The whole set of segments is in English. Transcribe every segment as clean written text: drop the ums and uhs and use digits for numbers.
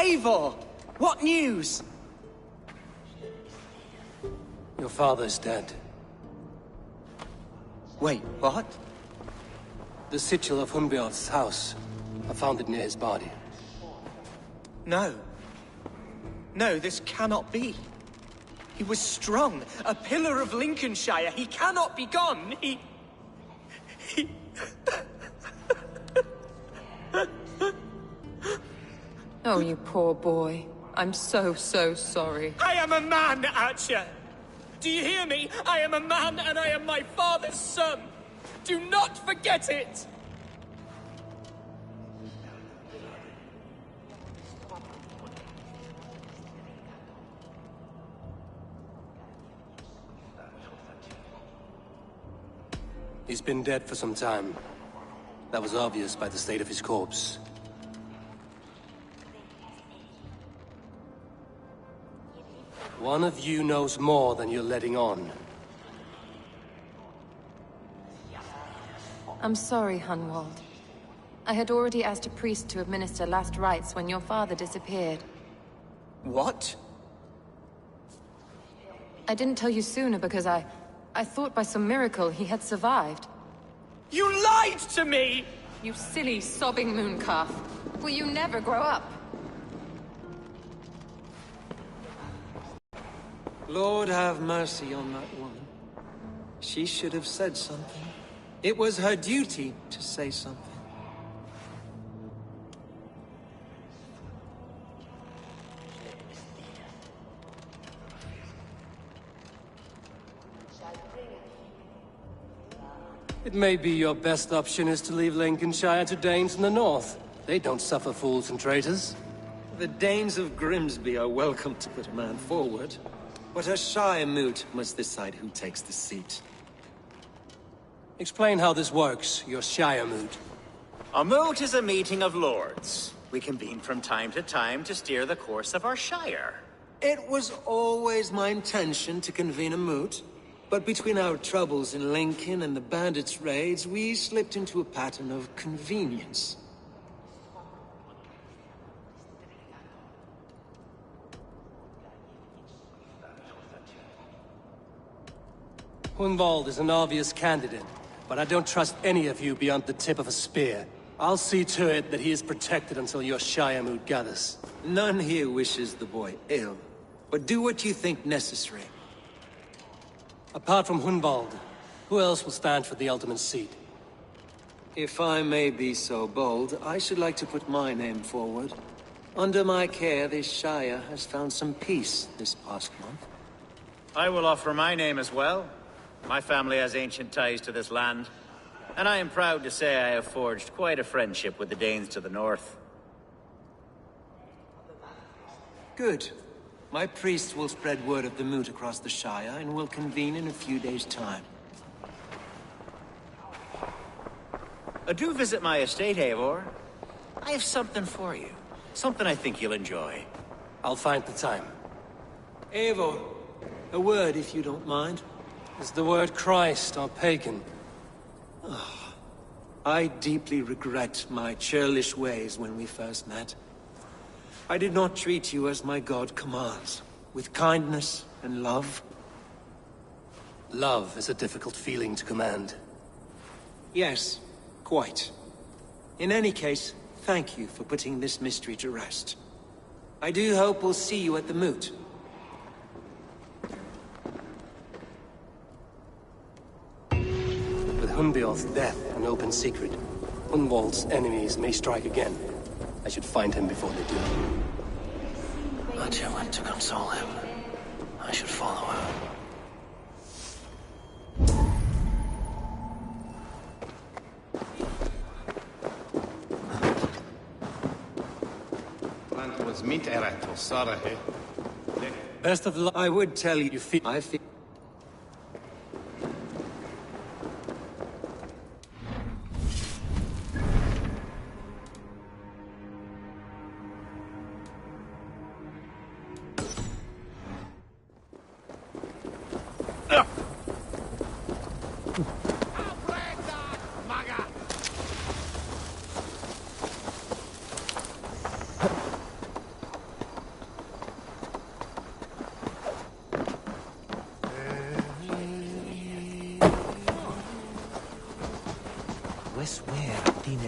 Eivor! What news? Your father's dead. Wait, what? The sigil of Hunbjorn's house. I found it near his body. No. No, this cannot be. He was strong, a pillar of Lincolnshire. He cannot be gone. He... Oh, you poor boy. I'm so sorry. I am a man, Archer! Do you hear me? I am a man and I am my father's son! Do not forget it! He's been dead for some time. That was obvious by the state of his corpse. One of you knows more than you're letting on. I'm sorry, Hunwald. I had already asked a priest to administer last rites when your father disappeared. What? I didn't tell you sooner because I thought by some miracle he had survived. You lied to me! You silly, sobbing mooncalf. Will you never grow up? Lord have mercy on that woman. She should have said something. It was her duty to say something. It may be your best option is to leave Lincolnshire to Danes in the north. They don't suffer fools and traitors. The Danes of Grimsby are welcome to put a man forward, but a Shire moot must decide who takes the seat. Explain how this works, your Shire moot. A moot is a meeting of lords. We convene from time to time to steer the course of our Shire. It was always my intention to convene a moot, but between our troubles in Lincoln and the bandits' raids, we slipped into a pattern of convenience. Hunwald is an obvious candidate, but I don't trust any of you beyond the tip of a spear. I'll see to it that he is protected until your Shire moot gathers. None here wishes the boy ill, but do what you think necessary. Apart from Hunwald, who else will stand for the ultimate seat? If I may be so bold, I should like to put my name forward. Under my care, this Shire has found some peace this past month. I will offer my name as well. My family has ancient ties to this land, and I am proud to say I have forged quite a friendship with the Danes to the north. Good. My priest will spread word of the moot across the Shire, and will convene in a few days' time. Do visit my estate, Eivor. I have something for you. Something I think you'll enjoy. I'll find the time. Eivor, a word if you don't mind. Is the word Christ or pagan? I deeply regret my churlish ways when we first met. I did not treat you as my god commands, with kindness and love. Love is a difficult feeling to command. Yes, quite. In any case, thank you for putting this mystery to rest. I do hope we'll see you at the moot. With Hunbjorn's death an open secret, Hunwald's enemies may strike again. I should find him before they do. Matya went to console him. I should follow her. Best of luck. I would tell you, I feel...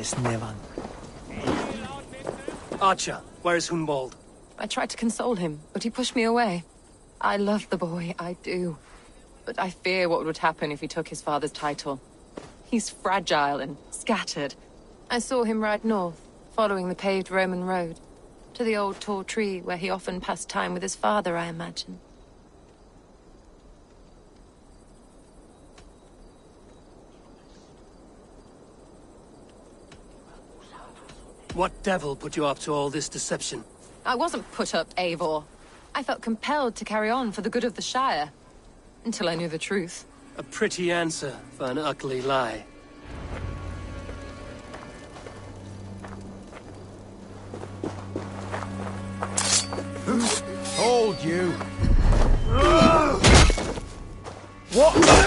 es nevan. Archer, where is Hunwald? I tried to console him, but he pushed me away. I love the boy, I do. But I fear what would happen if he took his father's title. He's fragile and scattered. I saw him ride north, following the paved Roman road. To the old tall tree where he often passed time with his father, I imagine. What devil put you up to all this deception? I wasn't put up, Eivor. I felt compelled to carry on for the good of the Shire. Until I knew the truth. A pretty answer for an ugly lie. Told you. What?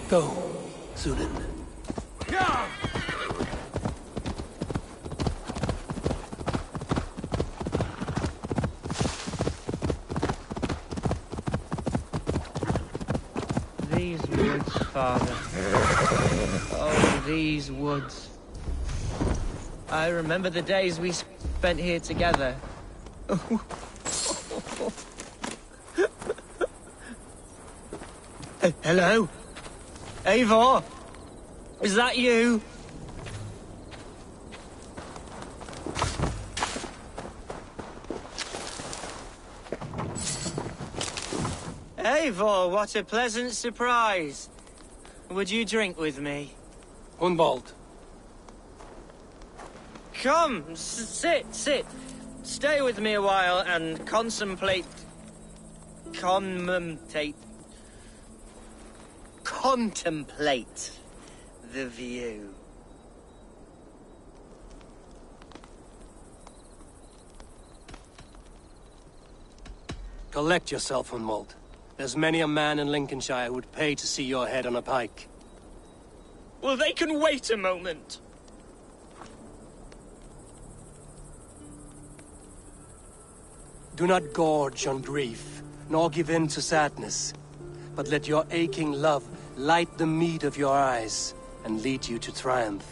Go, Sunan. These woods, Father. Oh, these woods. I remember the days we spent here together. Hello? Eivor? Is that you? Eivor, what a pleasant surprise. Would you drink with me? Hunwald. Come, sit. Stay with me a while and contemplate the view. Collect yourself, Hunwald. There's many a man in Lincolnshire who would pay to see your head on a pike. Well, they can wait a moment. Do not gorge on grief, nor give in to sadness. but let your aching love light the mead of your eyes and lead you to triumph.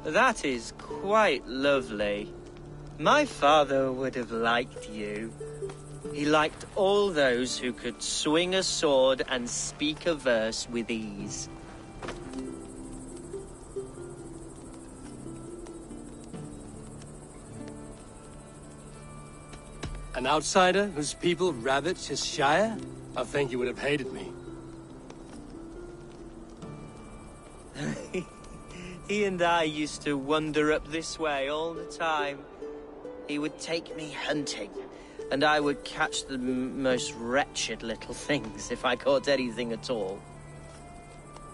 That is quite lovely. My father would have liked you. He liked all those who could swing a sword and speak a verse with ease. An outsider whose people ravaged his shire? I think you would have hated me. He and I used to wander up this way all the time. He would take me hunting, and I would catch the most wretched little things if I caught anything at all.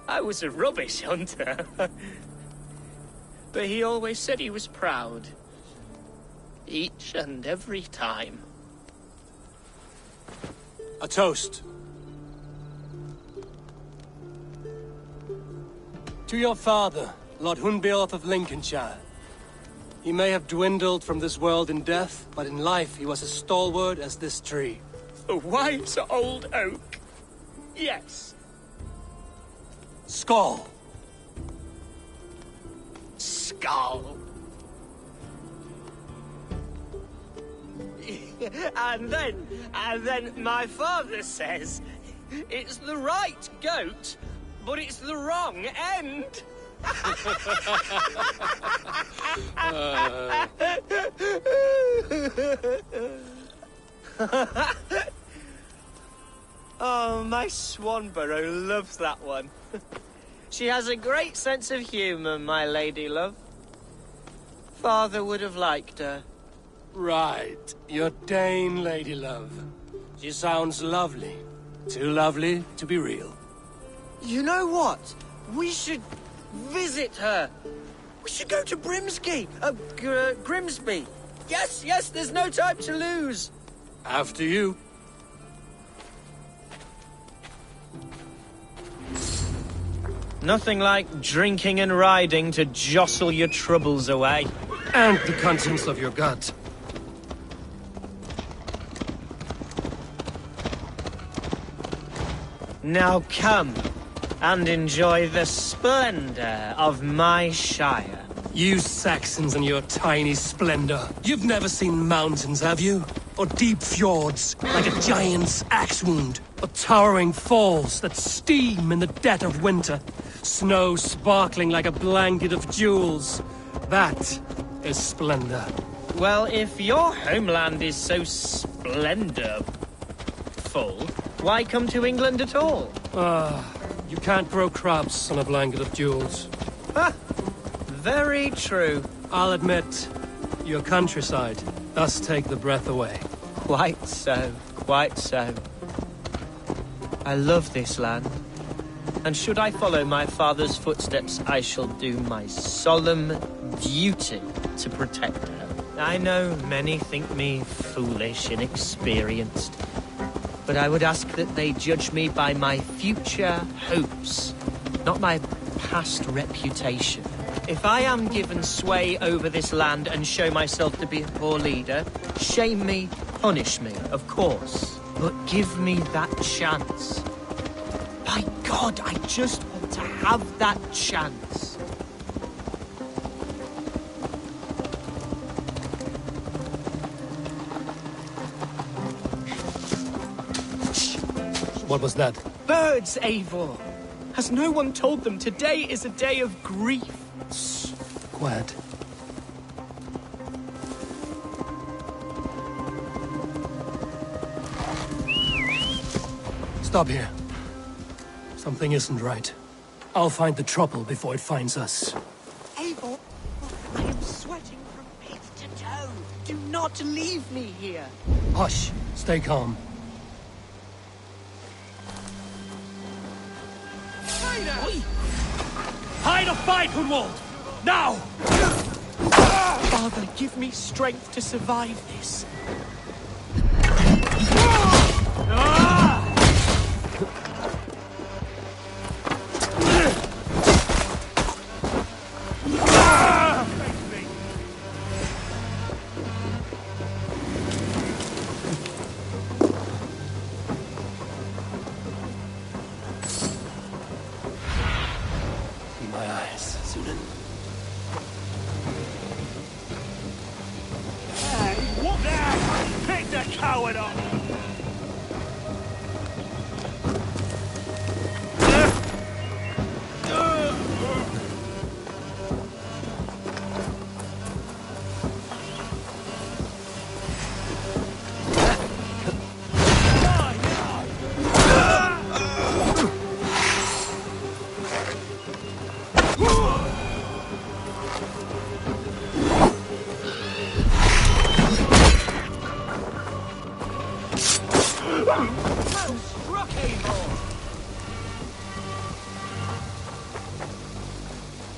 I was a rubbish hunter. But he always said he was proud. Each and every time. A toast. To your father, Lord Hunbeorth of Lincolnshire. He may have dwindled from this world in death, but in life he was as stalwart as this tree. A white old oak. Yes. Skull. Skull. And then my father says, it's the right goat, but it's the wrong end. Oh, my Swanborough loves that one. She has a great sense of humour, my lady love. Father would have liked her. Right. Your Dane lady love. She sounds lovely. Too lovely to be real. You know what? We should visit her. We should go to Grimsby. Yes, there's no time to lose. After you. Nothing like drinking and riding to jostle your troubles away. And the contents of your gut. Now come and enjoy the splendor of my shire. You Saxons and your tiny splendor. You've never seen mountains, have you? Or deep fjords, like a giant's axe wound. Or towering falls that steam in the dead of winter. Snow sparkling like a blanket of jewels. That is splendor. Well, if your homeland is so splendorful, why come to England at all? You can't grow crops on a blanket of jewels. Ha! Very true. I'll admit, your countryside does take the breath away. Quite so, quite so. I love this land. And should I follow my father's footsteps, I shall do my solemn duty to protect her. I know many think me foolish, inexperienced, but I would ask that they judge me by my future hopes, not my past reputation. If I am given sway over this land and show myself to be a poor leader, shame me, punish me, of course, but give me that chance. By God, I just want to have that chance. What was that? Birds, Eivor! Has no one told them today is a day of grief? Quiet. Stop here. Something isn't right. I'll find the trouble before it finds us. Eivor, I am sweating from head to toe. Do not leave me here. Hush. Stay calm. Hide or fight, Hunwald! Now! Father, give me strength to survive this. my eyes, Sunan. What the? Pick the coward up!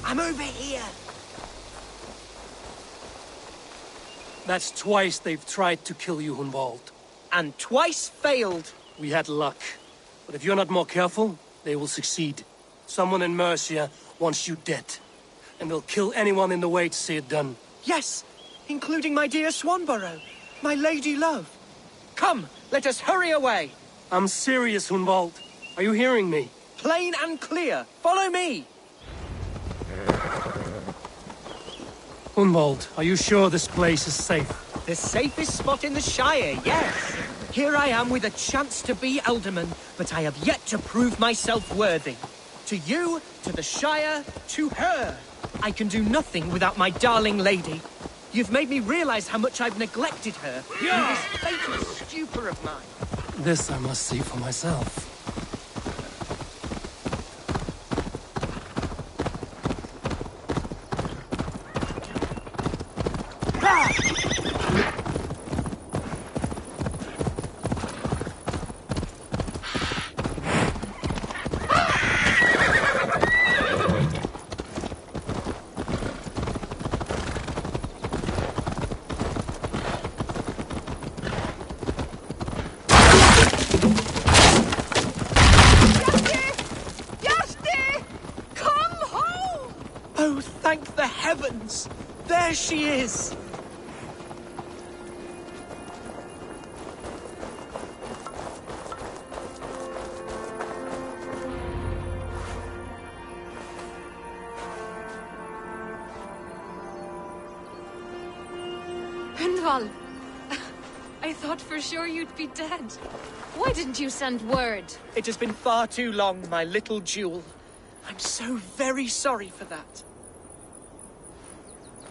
I'm over here. That's twice they've tried to kill you, Hunwald. And twice failed. We had luck. But if you're not more careful, they will succeed. Someone in Mercia wants you dead. And they'll kill anyone in the way to see it done. Yes, including my dear Swanborough, my lady love. Come, let us hurry away. I'm serious, Hunwald. Are you hearing me? Plain and clear. Follow me. Hunwald, are you sure this place is safe? The safest spot in the Shire, yes. Here I am with a chance to be Alderman, but I have yet to prove myself worthy. To you, to the Shire, to her. I can do nothing without my darling lady. You've made me realize how much I've neglected her in this fatal stupor of mine. This I must see for myself. Oh, thank the heavens! There she is! Hunwald! I thought for sure you'd be dead. Why didn't you send word? It has been far too long, my little jewel. I'm so very sorry for that.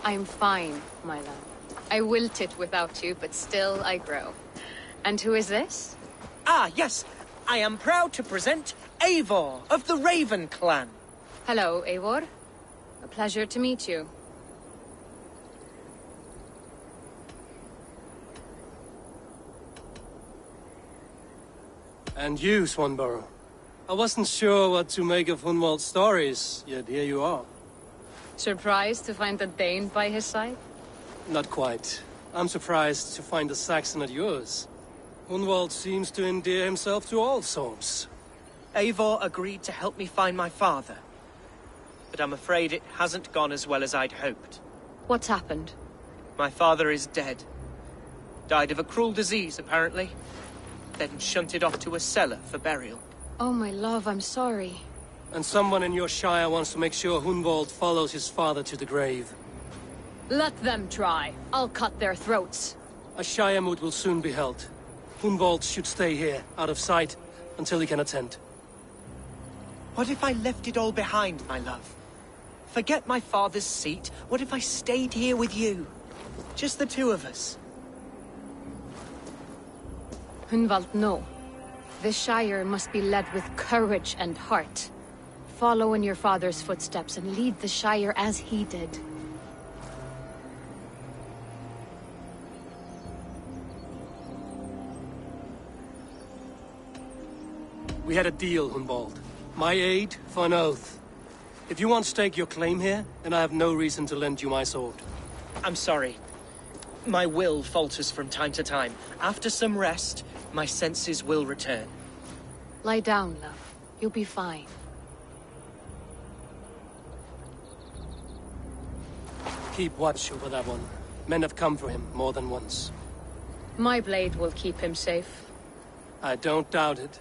I'm fine, my love. I wilted without you, but still I grow. And who is this? Ah, yes. I am proud to present Eivor of the Raven clan. Hello, Eivor. A pleasure to meet you. And you, Swanborough. I wasn't sure what to make of Hunwald's stories, yet here you are. Surprised to find a Dane by his side? Not quite. I'm surprised to find a Saxon at yours. Hunwald seems to endear himself to all sorts. Eivor agreed to help me find my father. But I'm afraid it hasn't gone as well as I'd hoped. What's happened? My father is dead. Died of a cruel disease, apparently. Then shunted off to a cellar for burial. Oh, my love, I'm sorry. And someone in your shire wants to make sure Hunwald follows his father to the grave. Let them try. I'll cut their throats. A shire moot will soon be held. Hunwald should stay here, out of sight, until he can attend. What if I left it all behind, my love? Forget my father's seat. What if I stayed here with you? Just the two of us. Hunwald, no. This Shire must be led with courage and heart. Follow in your father's footsteps and lead the Shire as he did. We had a deal, Hunwald. My aid for an oath. If you want to stake your claim here, then I have no reason to lend you my sword. I'm sorry. My will falters from time to time. After some rest, my senses will return. Lie down, love. You'll be fine. Keep watch over that one. Men have come for him more than once. My blade will keep him safe. I don't doubt it.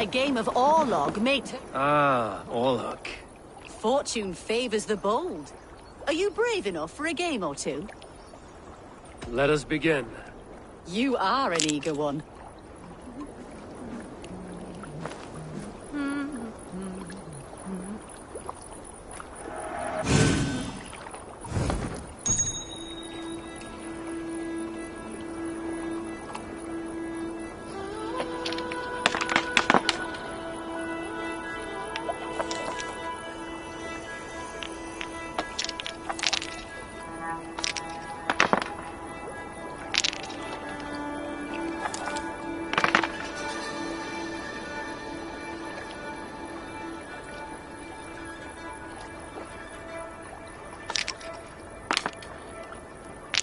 A game of Orlog mate. Ah, Orlok. Fortune favors the bold. Are you brave enough for a game or two? Let us begin. You are an eager one.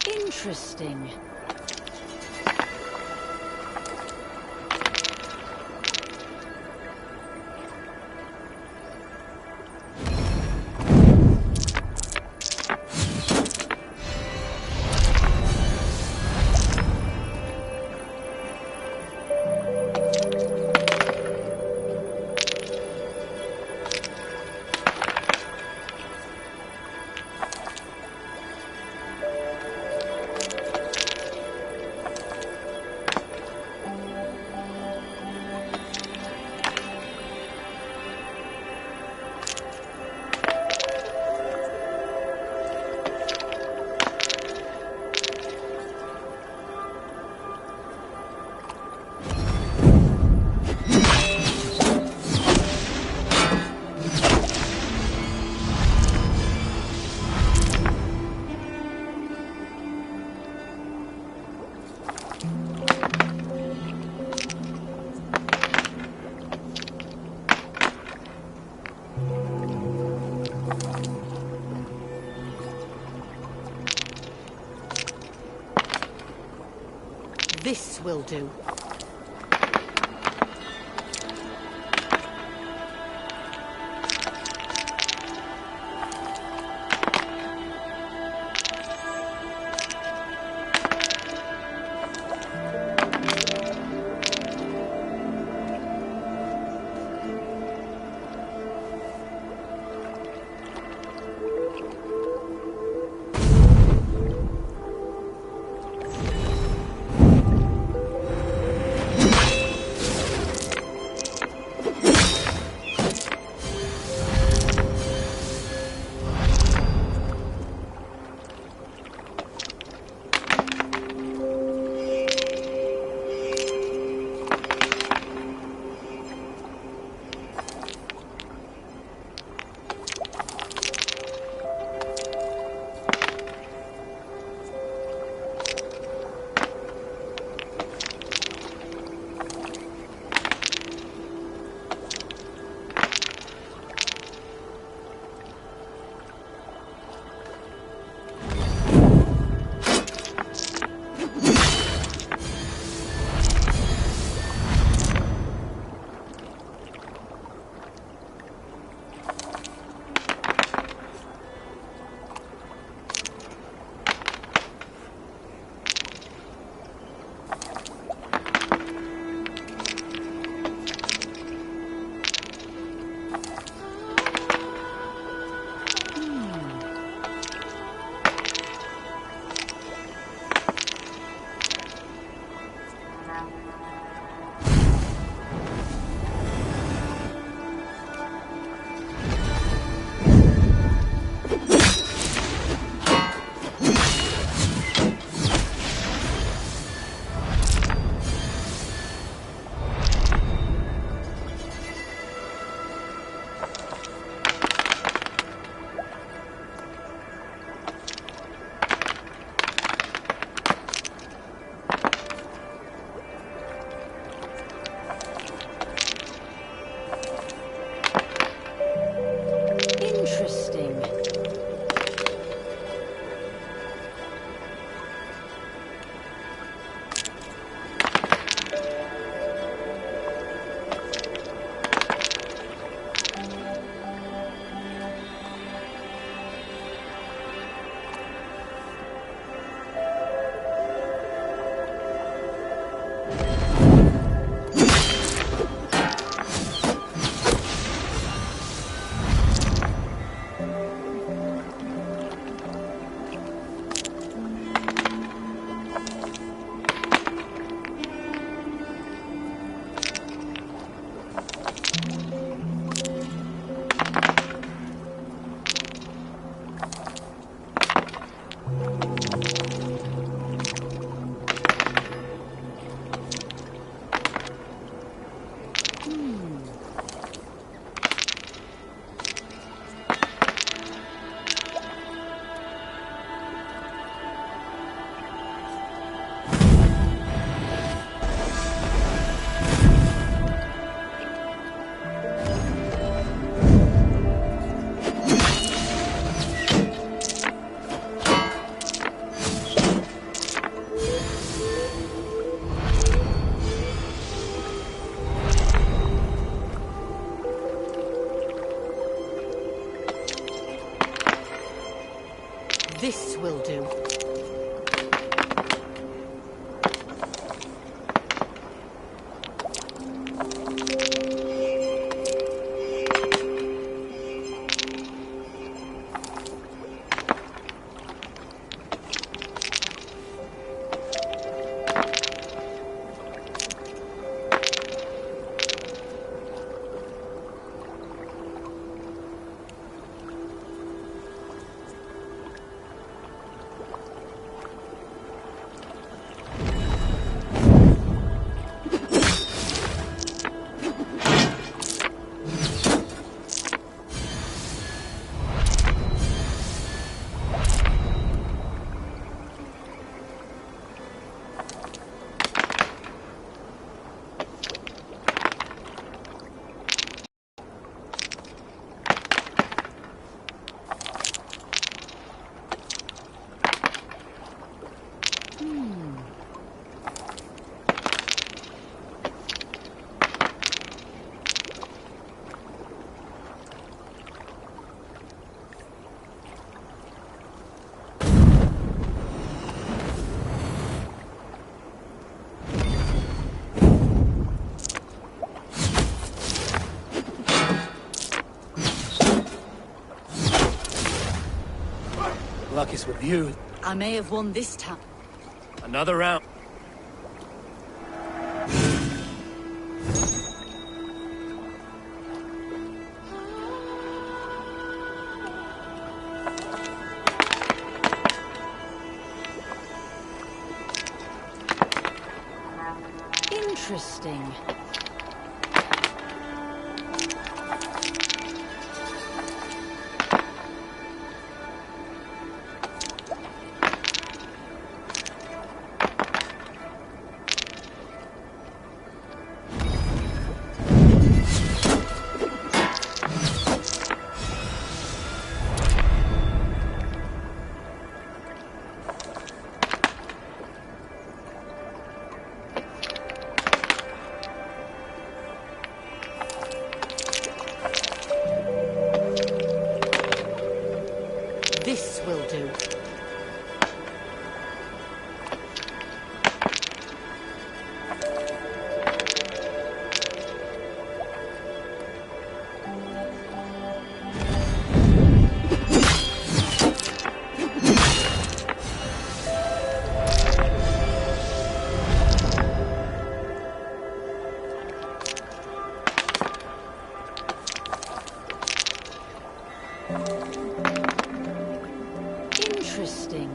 Interesting. This will do. will do. Luck is with you. I may have won this time. Another round. Interesting. This will do. Interesting.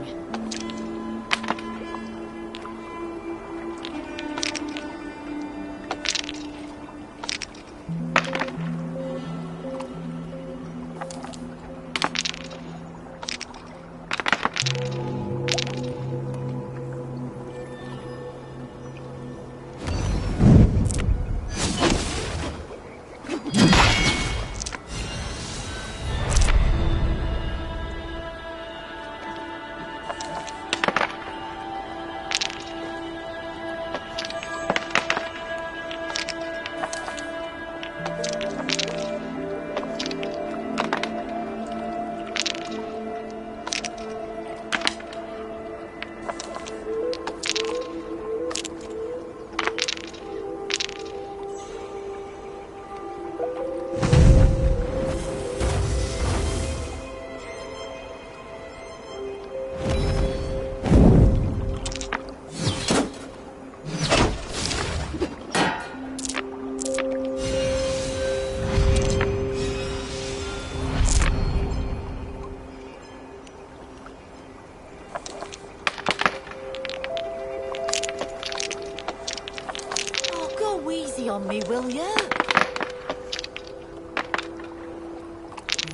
Easy on me, will ya?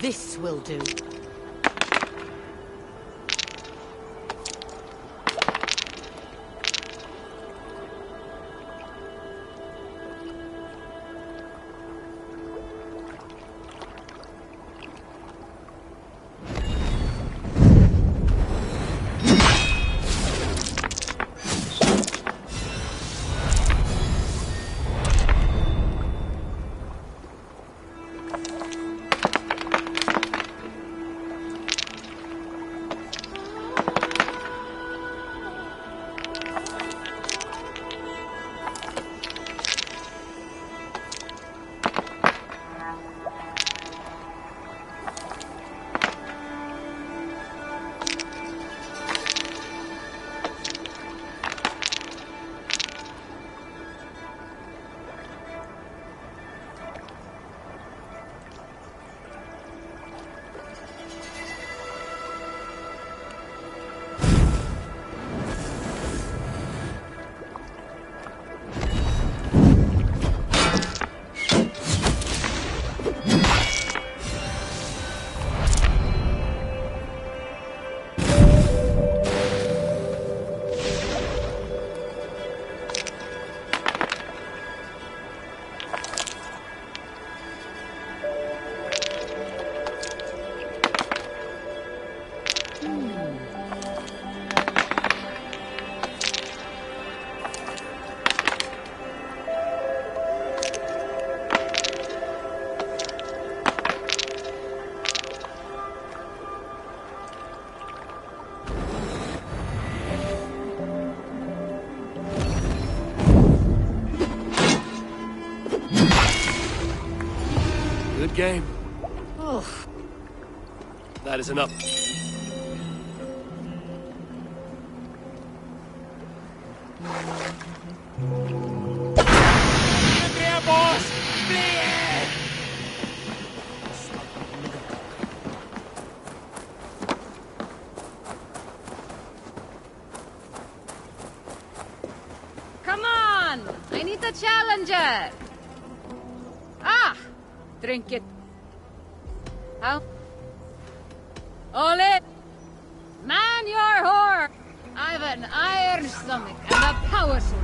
This will do. good game. Oh. That is enough. Come on! I need a challenger! Ah! Drink it. How? Ole! Man your whore! I've an iron stomach and a power suit.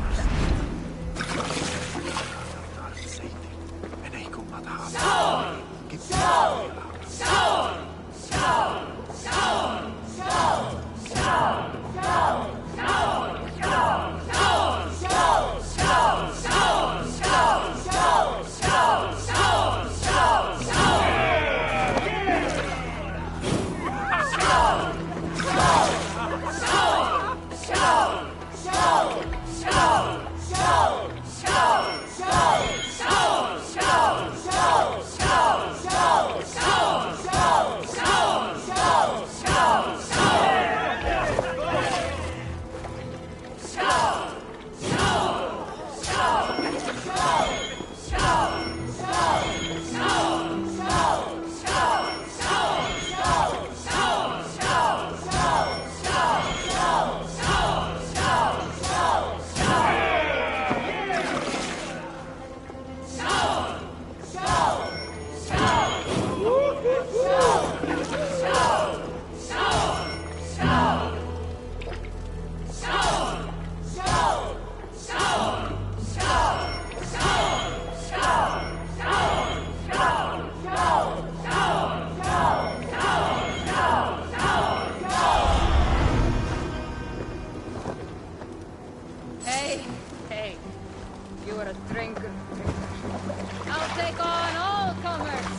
Hey, you are a drinker. I'll take on all comers.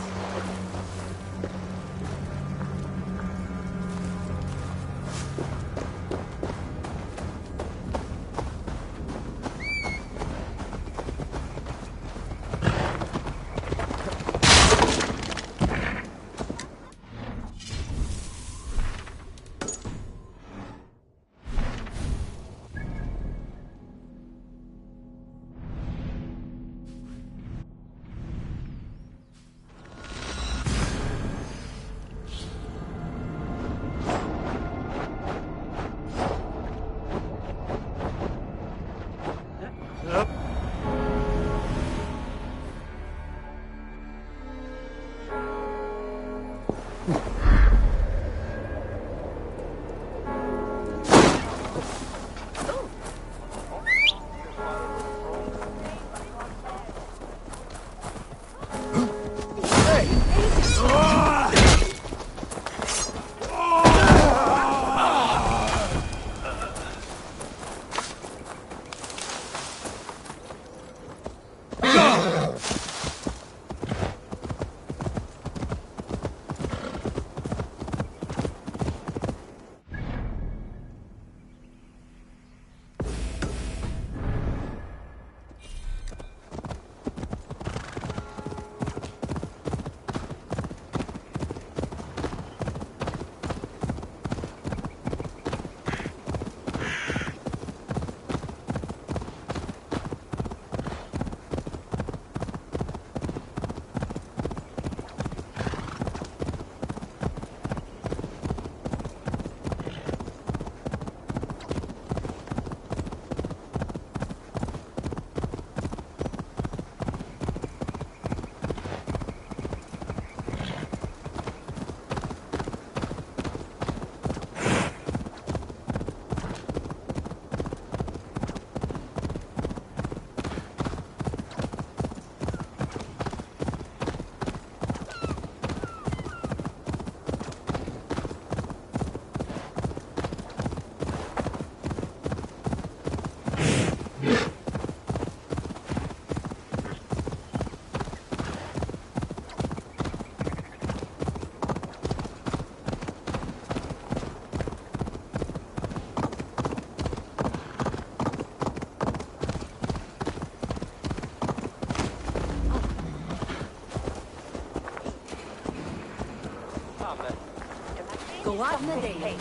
ładne day.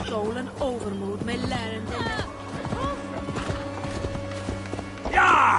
Stolen overmoed med læreren. Ja!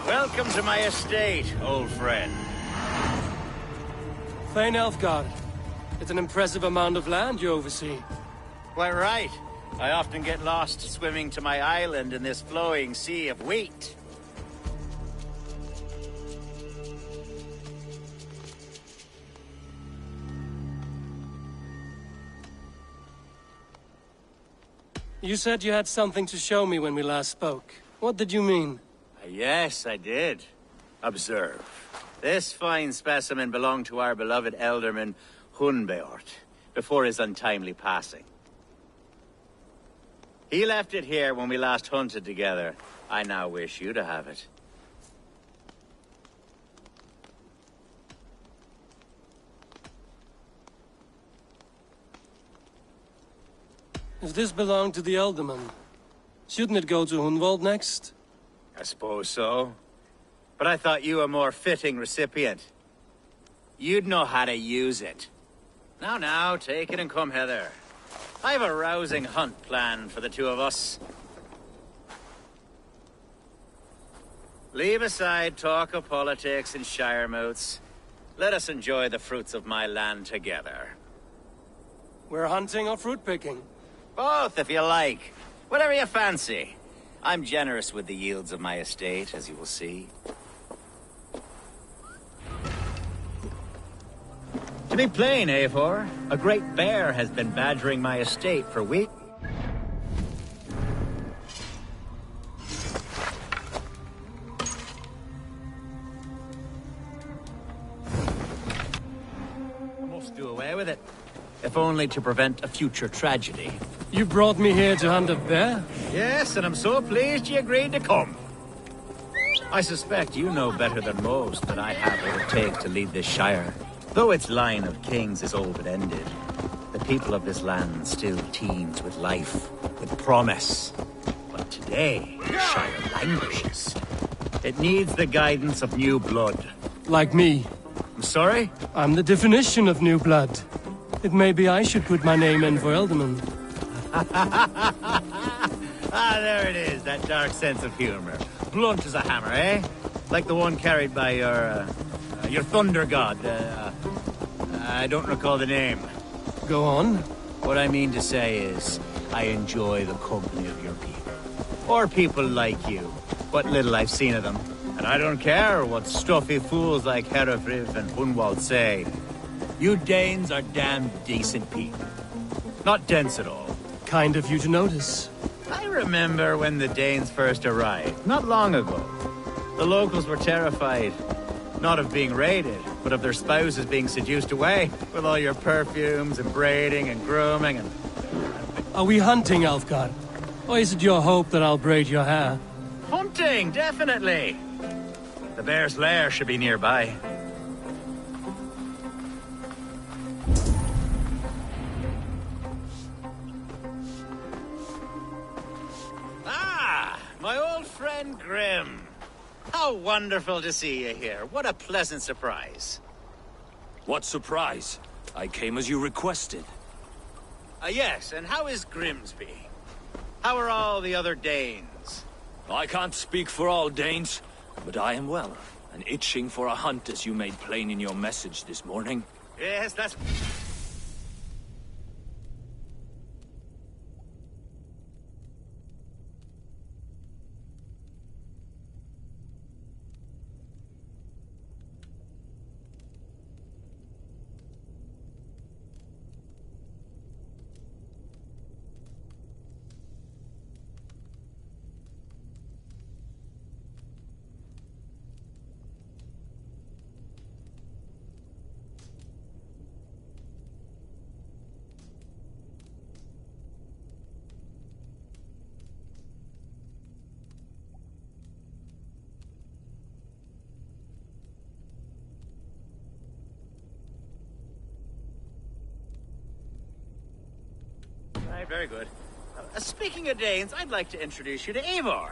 Welcome to my estate, old friend. Thane Elfgard. It's an impressive amount of land you oversee. Quite right. I often get lost swimming to my island in this flowing sea of wheat. You said you had something to show me when we last spoke. What did you mean? Yes, I did. Observe. This fine specimen belonged to our beloved elderman, Hunbeort, before his untimely passing. He left it here when we last hunted together. I now wish you to have it. If this belonged to the Elderman, shouldn't it go to Hunwald next? I suppose so. But I thought you a more fitting recipient. You'd know how to use it. Now, take it and come hither. I have a rousing hunt planned for the two of us. Leave aside talk of politics and shire moots. Let us enjoy the fruits of my land together. We're hunting or fruit picking? Both, if you like. Whatever you fancy. I'm generous with the yields of my estate, as you will see. To be plain, Eivor, a great bear has been badgering my estate for weeks. I must do away with it, if only to prevent a future tragedy. You brought me here to hunt a bear? Yes, and I'm so pleased you agreed to come. I suspect you know better than most that I have what it takes to lead this Shire. Though its line of kings is all but ended, the people of this land still teems with life, with promise. But today, the Shire languishes. It needs the guidance of new blood. Like me. I'm sorry? I'm the definition of new blood. It may be I should put my name in for Elderman. Ah, there it is, that dark sense of humor. Blunt as a hammer, eh? Like the one carried by your thunder god. I don't recall the name. Go on. What I mean to say is, I enjoy the company of your people. Or people like you. What little I've seen of them. And I don't care what stuffy fools like Herefriv and Hunwald say. You Danes are damn decent people. Not dense at all. Kind of you to notice. I remember when the Danes first arrived, not long ago. The locals were terrified. Not of being raided, but of their spouses being seduced away. With all your perfumes and braiding and grooming and... Are we hunting, Alfgar? Or is it your hope that I'll braid your hair? Hunting, definitely! The bear's lair should be nearby. Ah, my old friend Grim. How wonderful to see you here. What a pleasant surprise. What surprise? I came as you requested. Yes, and how is Grimsby? How are all the other Danes? I can't speak for all Danes, but I am well, and itching for a hunt as you made plain in your message this morning. Yes, that's... Right, very good. Speaking of Danes, I'd like to introduce you to Eivor.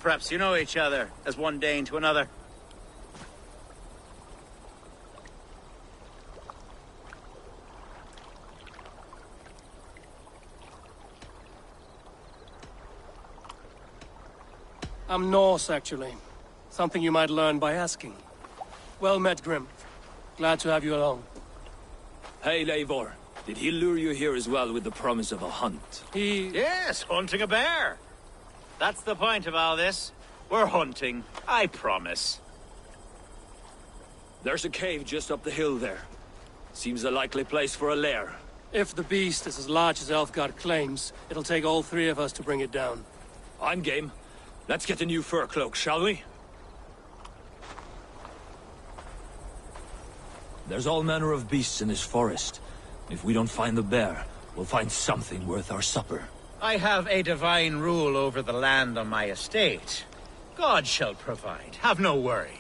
Perhaps you know each other, as one Dane to another. I'm Norse, actually. Something you might learn by asking. Well met, Grim. Glad to have you along. Hey, Eivor. Did he lure you here as well with the promise of a hunt? Yes, hunting a bear. That's the point of all this. We're hunting, I promise. There's a cave just up the hill there. Seems a likely place for a lair. If the beast is as large as Elfgard claims, it'll take all three of us to bring it down. I'm game. Let's get a new fur cloak, shall we? There's all manner of beasts in this forest. If we don't find the bear, we'll find something worth our supper. I have a divine rule over the land on my estate. God shall provide. Have no worry.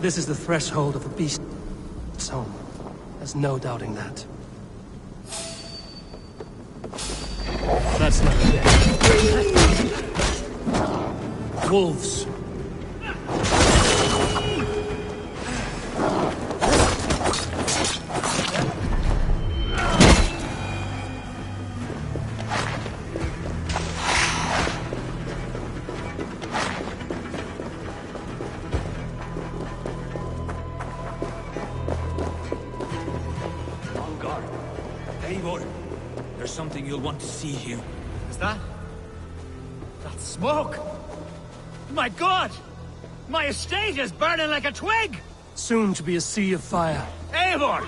This is the threshold of a beast's home. There's no doubting that. That's not it. Wolves. On guard. Eivor, there's something you'll want to see here. Is that? That's smoke! My god! My estate is burning like a twig! Soon to be a sea of fire. Eivor!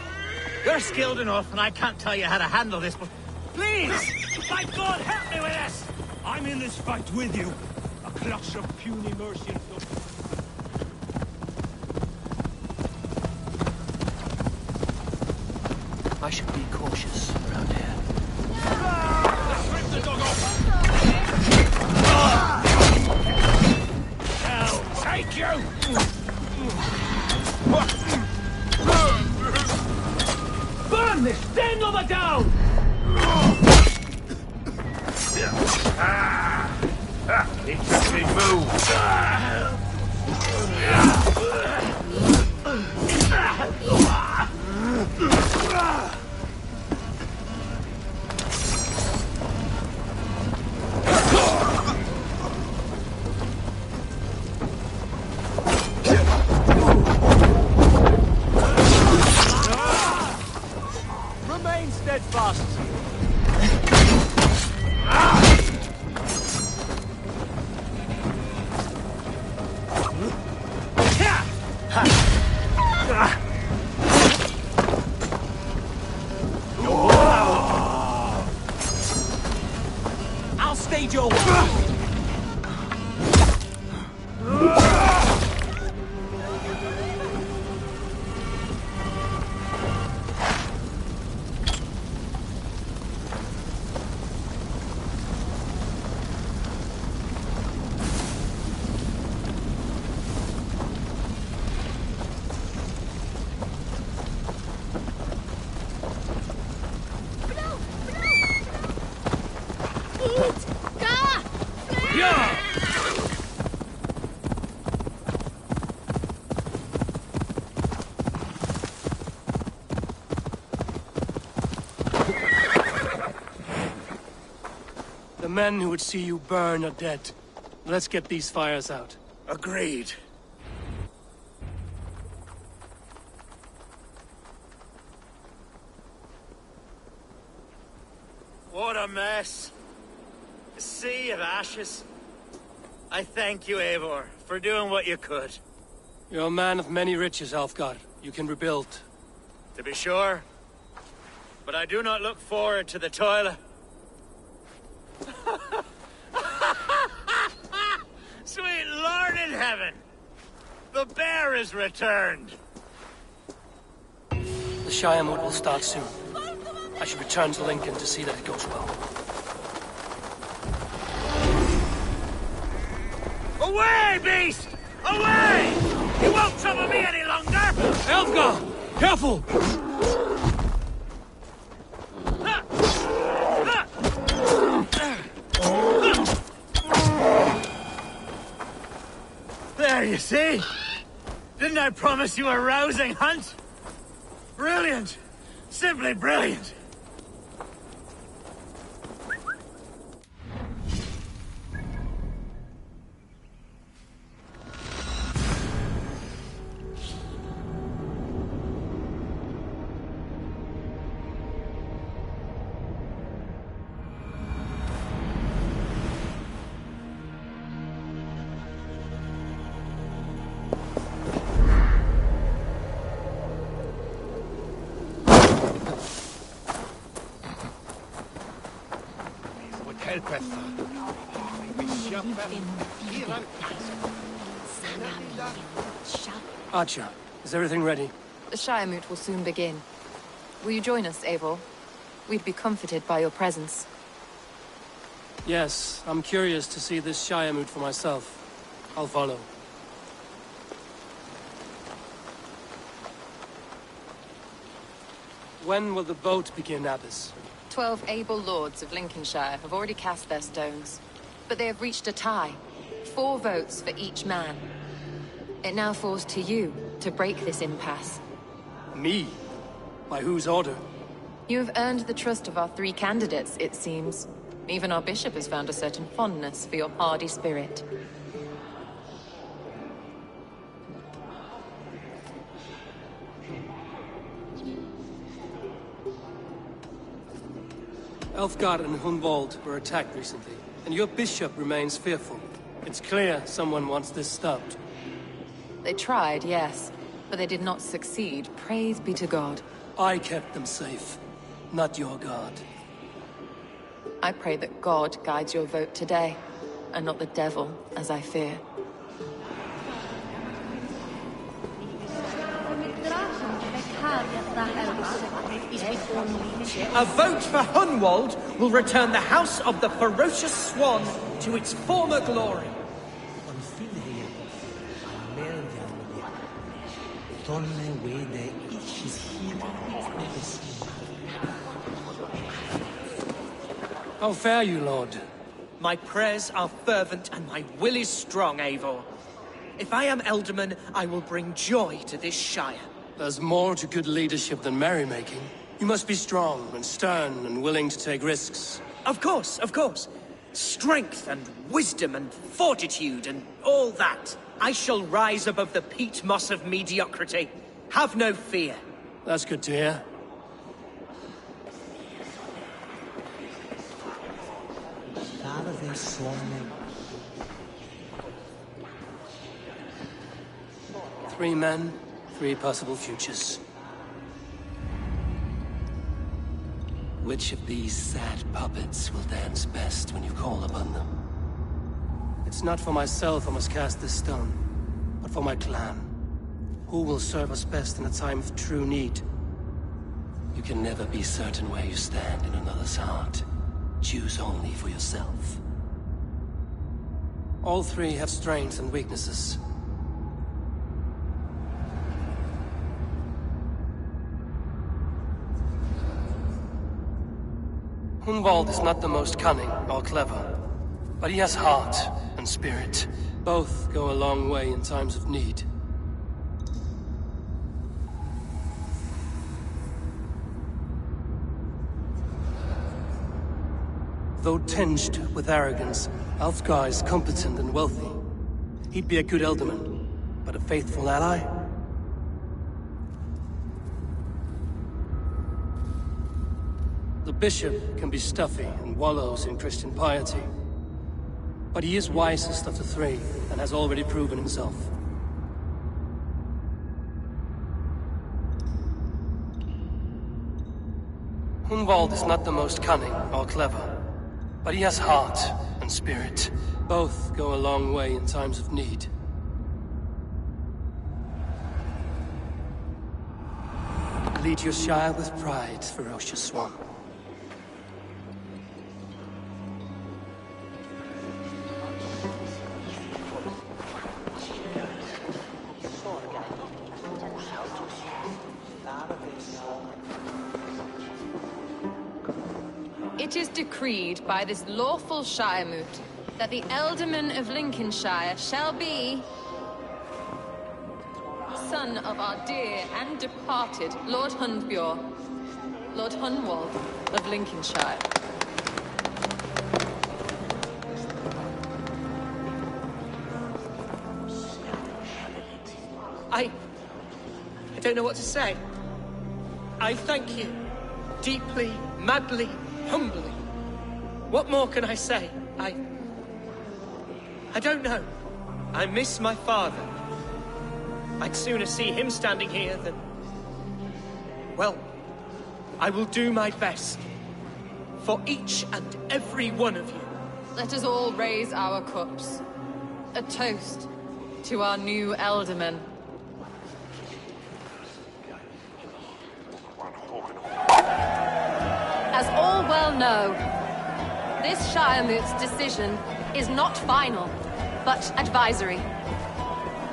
You're skilled enough, and I can't tell you how to handle this, but please! My god, help me with this! I'm in this fight with you. A clutch of puny mercy and I should be cautious around here. Rip the dog off! Hell, take you! Burn this den of a down! Interesting move. Remain steadfast! I'll stage your work. The men who would see you burn are dead. Let's get these fires out. Agreed. What a mess. A sea of ashes. I thank you, Eivor, for doing what you could. You're a man of many riches, Alfgar. You can rebuild. To be sure. But I do not look forward to the toil. Sweet Lord in heaven! The bear is returned! The Shire mood will start soon. I should return to Lincoln to see that it goes well. Away, beast! Away! You won't trouble me any longer! Alfgar! Careful! There, you see? Didn't I promise you a rousing hunt? Brilliant! Simply brilliant! Archer, is everything ready? The Shire moot will soon begin. Will you join us, Eivor? We'd be comforted by your presence. Yes, I'm curious to see this Shire moot for myself. I'll follow. When will the vote begin, Abbess? 12 able lords of Lincolnshire have already cast their stones. But they have reached a tie. 4 votes for each man. It now falls to you to break this impasse. Me? By whose order? You have earned the trust of our 3 candidates, it seems. Even our bishop has found a certain fondness for your hardy spirit. Elfgard and Hunwald were attacked recently, and your bishop remains fearful. It's clear someone wants this stopped. They tried, yes, but they did not succeed. Praise be to God. I kept them safe, not your god. I pray that God guides your vote today, and not the devil, as I fear. A vote for Hunwald will return the House of the Ferocious Swan to its former glory. How fare you, Lord? My prayers are fervent and my will is strong, Eivor. If I am Elderman, I will bring joy to this Shire. There's more to good leadership than merrymaking. You must be strong and stern and willing to take risks. Of course, of course. Strength and wisdom and fortitude and all that. I shall rise above the peat moss of mediocrity. Have no fear. That's good to hear. Three men, 3 possible futures. Which of these sad puppets will dance best when you call upon them? It's not for myself I must cast this stone, but for my clan. Who will serve us best in a time of true need? You can never be certain where you stand in another's heart. Choose only for yourself. All 3 have strengths and weaknesses. Hunwald is not the most cunning or clever, but he has heart and spirit. Both go a long way in times of need. Though tinged with arrogance, Alfgar is competent and wealthy. He'd be a good Elderman, but a faithful ally? The bishop can be stuffy and wallows in Christian piety. But he is wisest of the 3, and has already proven himself. Hunwald is not the most cunning or clever, but he has heart and spirit. Both go a long way in times of need. Lead your Shire with pride, Ferocious Swan. It is decreed by this lawful Shiremoot that the Elderman of Lincolnshire shall be son of our dear and departed Lord Hundbjorn, Lord Hunwald of Lincolnshire. I don't know what to say. I thank you. Deeply, madly, humbly. What more can I say? I don't know. I miss my father. I'd sooner see him standing here than... Well, I will do my best. For each and every one of you. Let us all raise our cups. A toast to our new Elderman. As all well know, this Shiremoot's decision is not final, but advisory.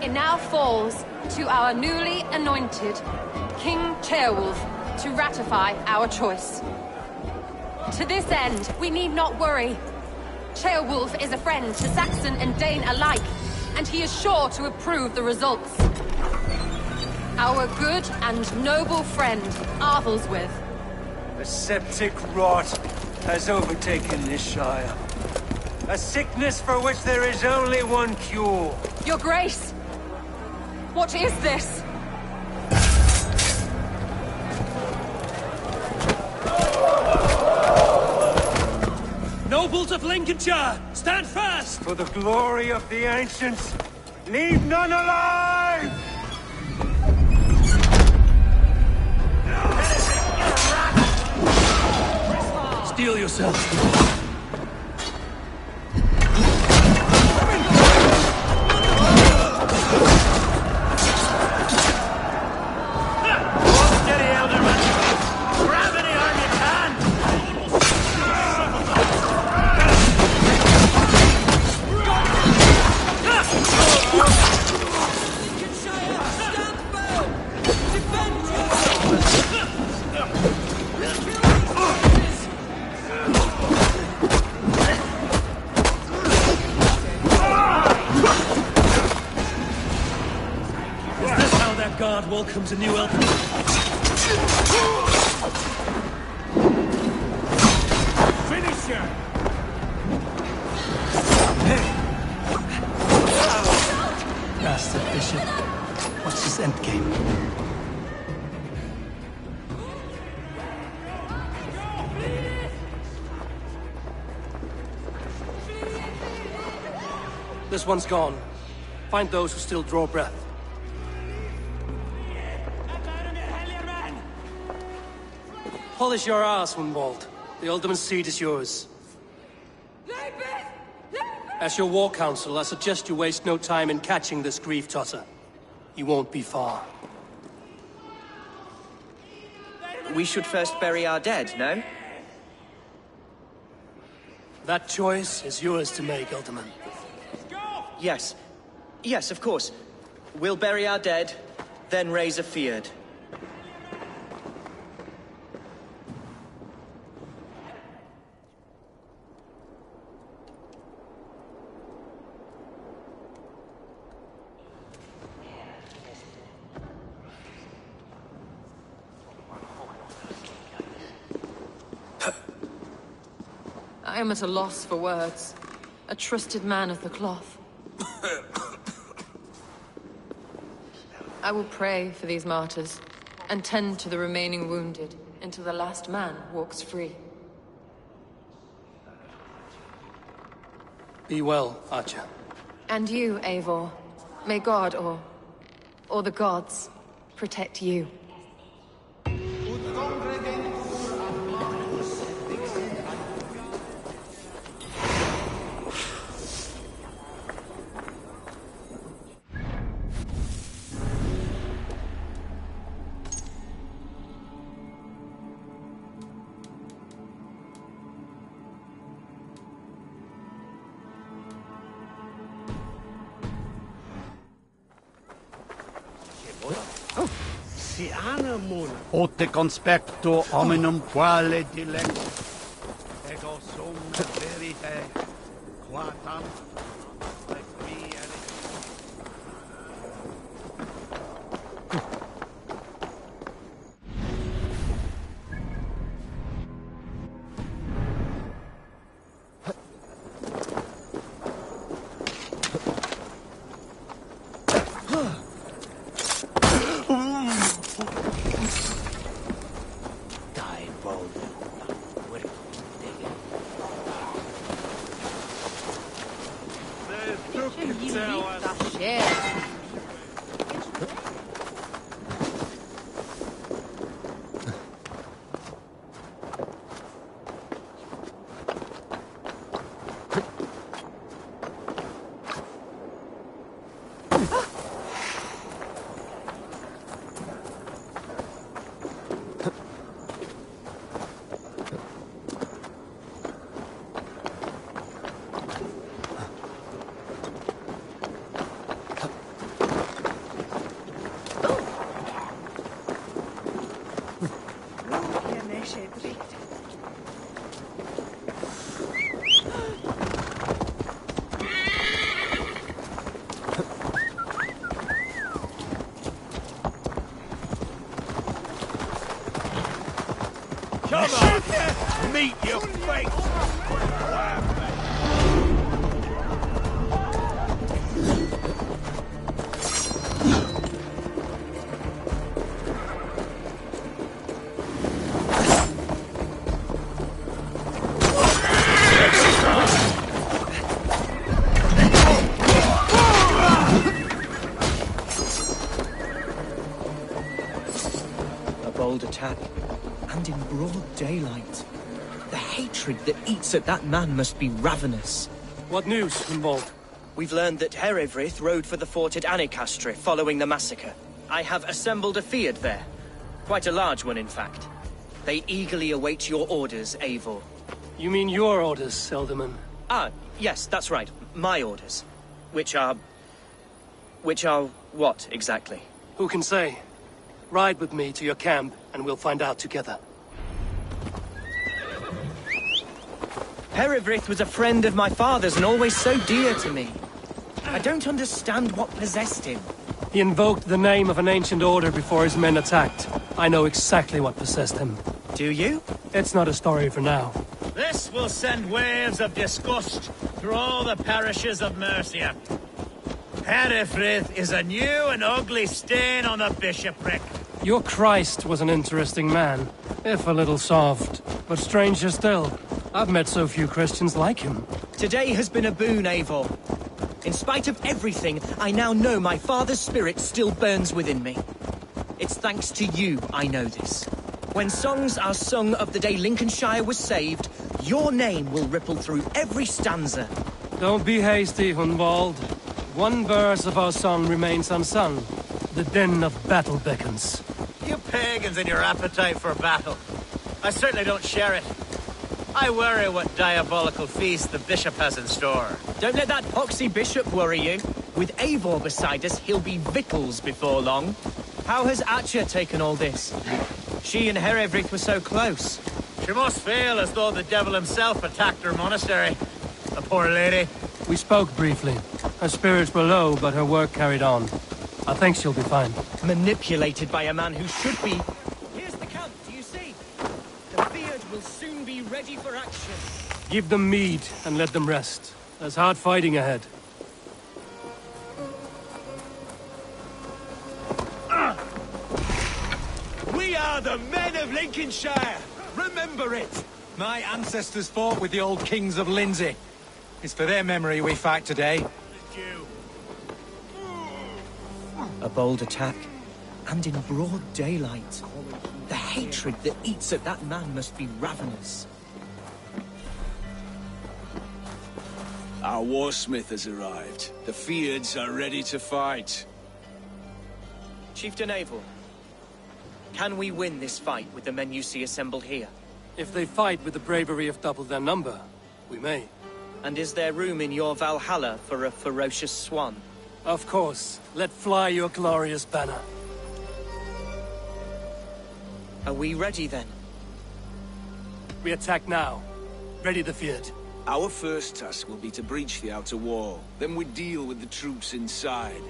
It now falls to our newly anointed King Ceolwulf to ratify our choice. To this end, we need not worry. Ceolwulf is a friend to Saxon and Dane alike, and he is sure to approve the results. Our good and noble friend, Arthelswith. The septic rot has overtaken this Shire. A sickness for which there is only one cure. Your Grace! What is this? Nobles of Lincolnshire, stand fast! For the glory of the ancients, leave none alive! Steel yourself. Welcomes a new elf. Finisher! Bastard Bishop. What's his endgame? This one's gone. Find those who still draw breath. Polish your ass, Wunwald. The Alderman's seat is yours. As your war council, I suggest you waste no time in catching this grief-tosser. He won't be far. We should first bury our dead, no? That choice is yours to make, Alderman. Yes. Yes, of course. We'll bury our dead, then raise a feard. I am at a loss for words. A trusted man of the cloth. I will pray for these martyrs, and tend to the remaining wounded, until the last man walks free. Be well, Archer. And you, Eivor. May God, or the gods, protect you. Ote conspecto hominum quale dilect ego sum verite quatam meet your fate! Bold attack, and in broad daylight. The hatred that eats at that man must be ravenous. What news, Hunwald? We've learned that Herewrith rode for the fort at Annikastre following the massacre. I have assembled a field there. Quite a large one, in fact. They eagerly await your orders, Eivor. You mean your orders, Elderman? Ah, yes, that's right. My orders. Which are what, exactly? Who can say? Ride with me to your camp, and we'll find out together. Herewrith was a friend of my father's and always so dear to me. I don't understand what possessed him. He invoked the name of an ancient order before his men attacked. I know exactly what possessed him. Do you? It's not a story for now. This will send waves of disgust through all the parishes of Mercia. Herefrith is a new and ugly stain on the bishopric. Your Christ was an interesting man, if a little soft. But stranger still, I've met so few Christians like him. Today has been a boon, Eivor. In spite of everything, I now know my father's spirit still burns within me. It's thanks to you I know this. When songs are sung of the day Lincolnshire was saved, your name will ripple through every stanza. Don't be hasty, Hunwald. One verse of our song remains unsung. The din of battle beckons. You pagans and your appetite for battle. I certainly don't share it. I worry what diabolical feast the bishop has in store. Don't let that poxy bishop worry you. With Eivor beside us, he'll be victuals before long. How has Atcha taken all this? She and Herewrith were so close. She must feel as though the devil himself attacked her monastery. The poor lady. We spoke briefly. Her spirits were low, but her work carried on. I think she'll be fine. Manipulated by a man who should be... Here's the camp, do you see? The beard will soon be ready for action. Give them mead and let them rest. There's hard fighting ahead. We are the men of Lincolnshire! Remember it! My ancestors fought with the old kings of Lindsey. It's for their memory we fight today. A bold attack, and in broad daylight. The hatred that eats at that man must be ravenous. Our warsmith has arrived. The Fyrds are ready to fight. Chieftain Eivor, can we win this fight with the men you see assembled here? If they fight with the bravery of double their number, we may. And is there room in your Valhalla for a ferocious swan? Of course. Let fly your glorious banner. Are we ready then? We attack now. Ready the Fyrd. Our first task will be to breach the outer wall. Then we deal with the troops inside.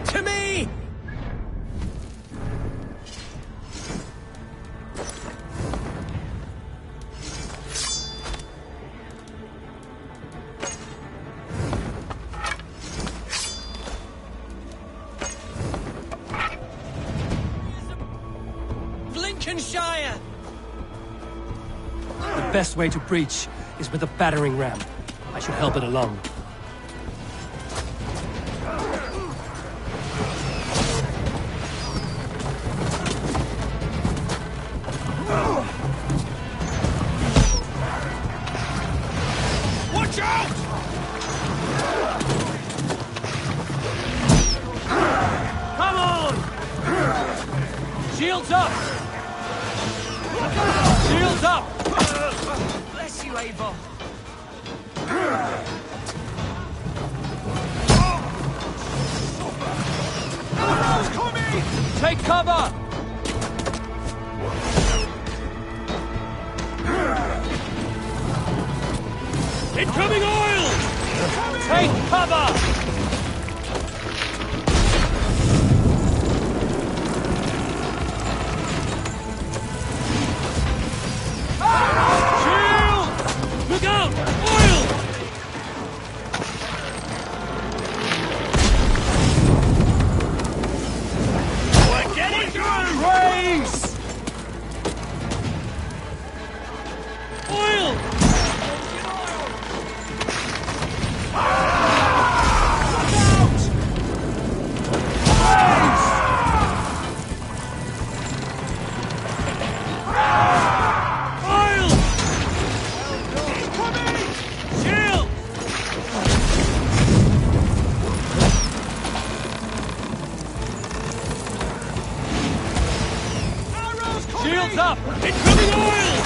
To me! Lincolnshire! The best way to breach is with a battering ram. I should help it along. Watch out! Come on! you, Eivor. Arrows coming! Take cover! Incoming oil! Take cover! Shield! Look out! Oil! We're getting through! Race! Oil! Shields up! Incoming oil!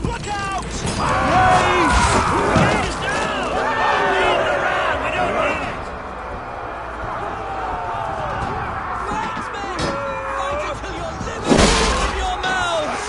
Look out! Gate is down! Leave it around! We don't need it! Landsmen! Fight until your liver in your mouths!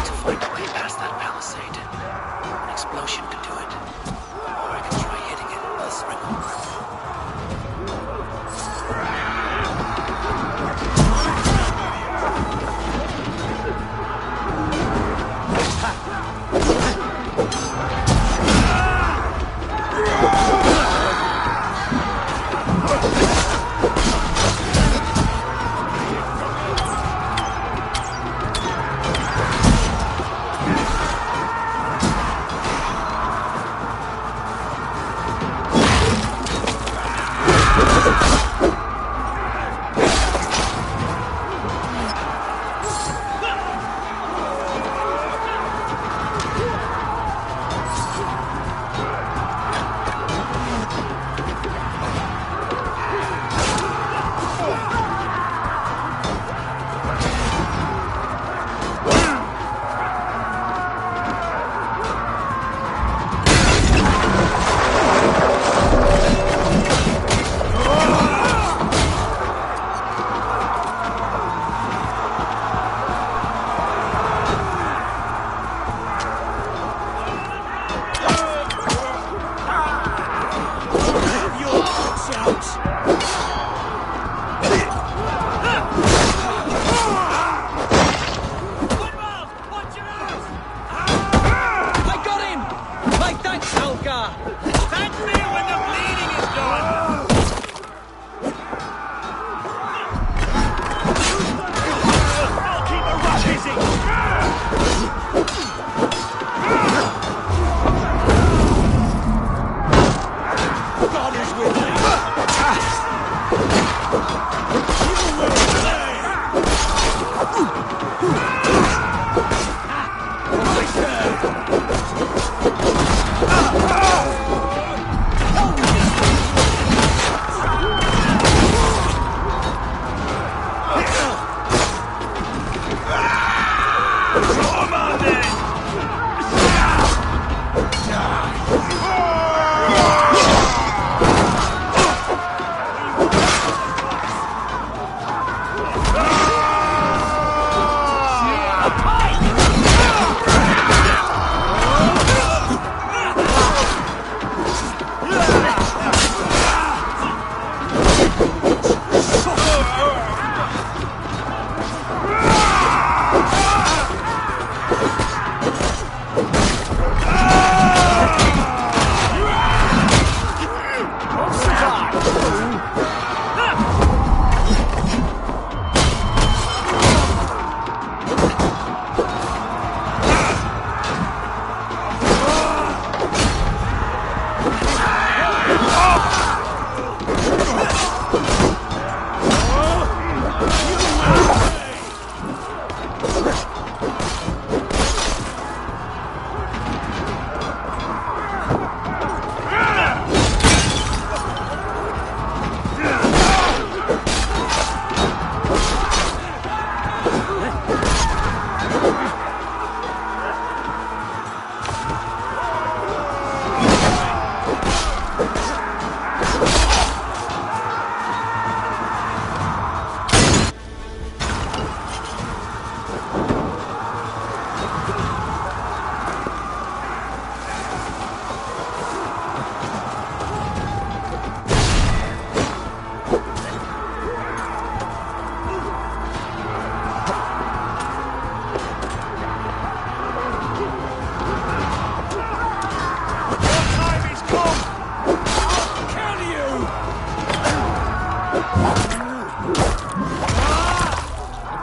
To find a way past that palisade. An explosion could do it. Or I could try hitting it with a spring.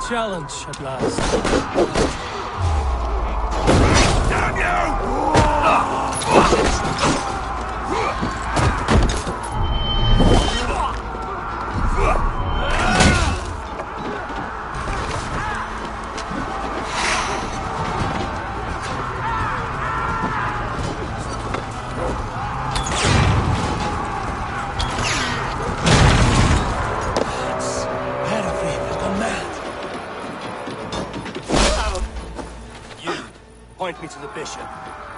challenge at last. Damn you! Point me to the bishop.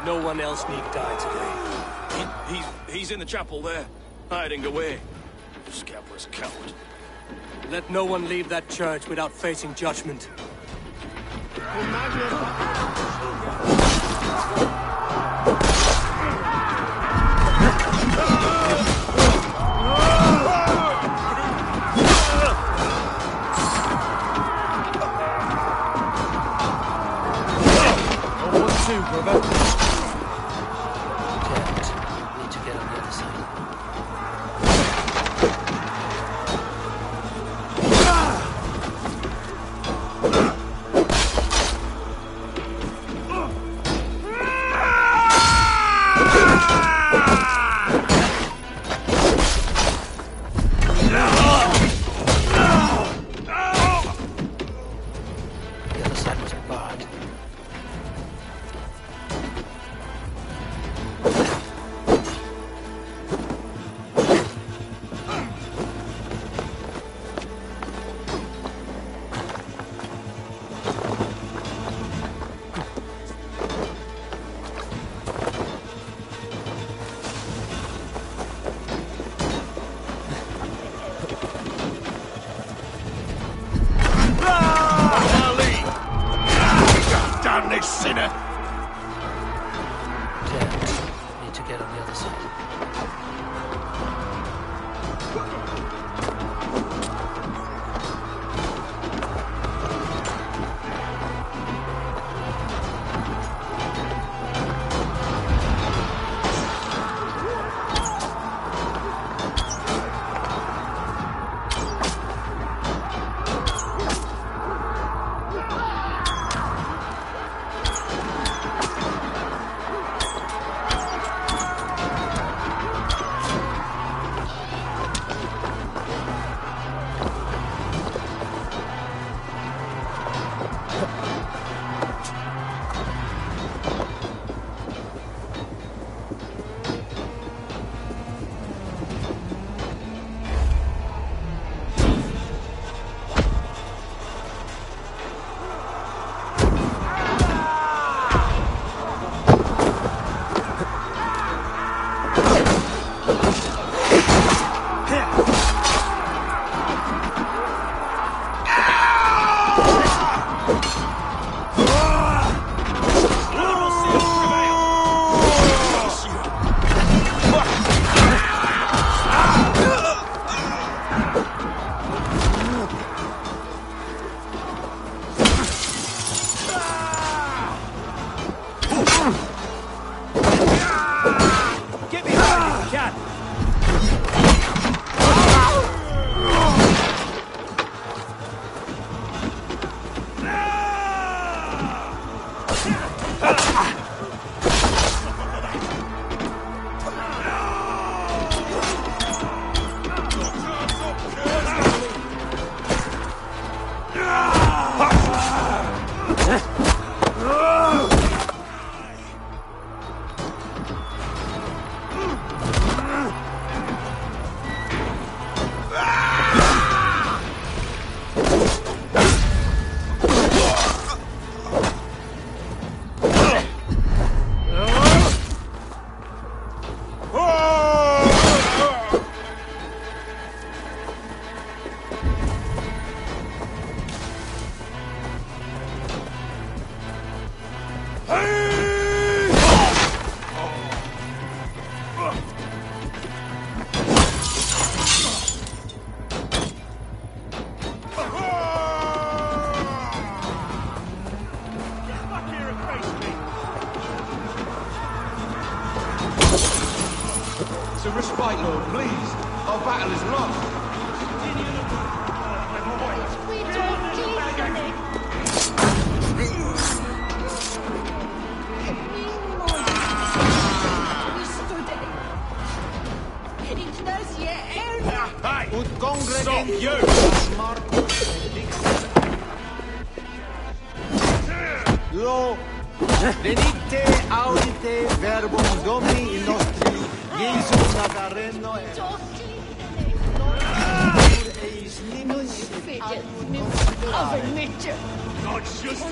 No one else need die today. He's in the chapel there, hiding away. Scabrous coward. Let no one leave that church without facing judgment. Sinner! Need to get on the other side. It's a respite, Lord, please. Our battle is lost. We don't Stop, you! Lo venite audite verbum Domini in nostri Jesus Nazareno eis nimis God just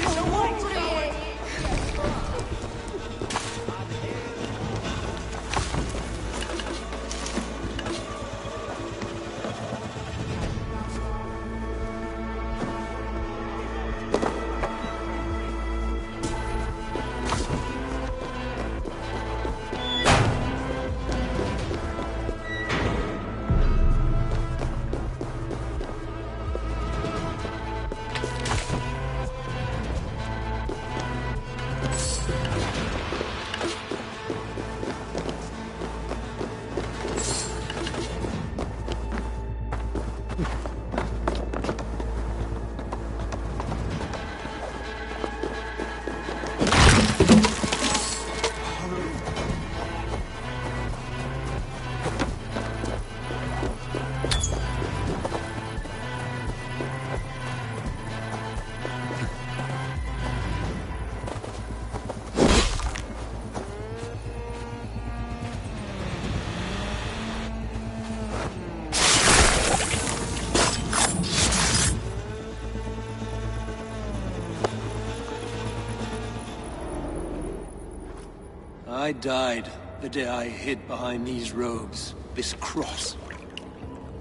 I died the day I hid behind these robes, this cross.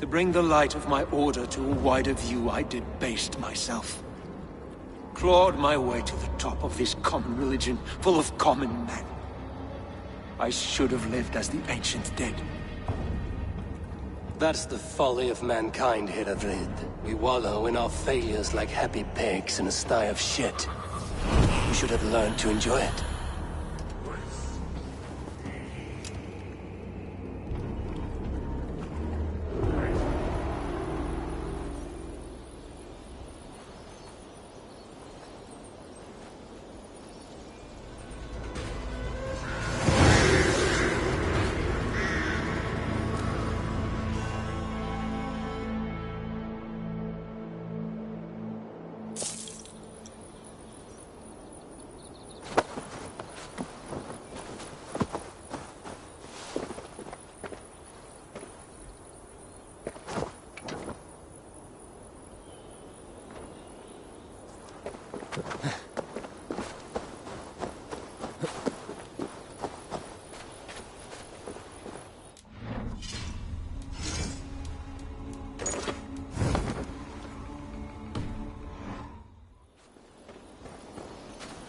To bring the light of my order to a wider view, I debased myself. Clawed my way to the top of this common religion, full of common men. I should have lived as the ancient dead. That's the folly of mankind, Heravrid. We wallow in our failures like happy pigs in a sty of shit. We should have learned to enjoy it.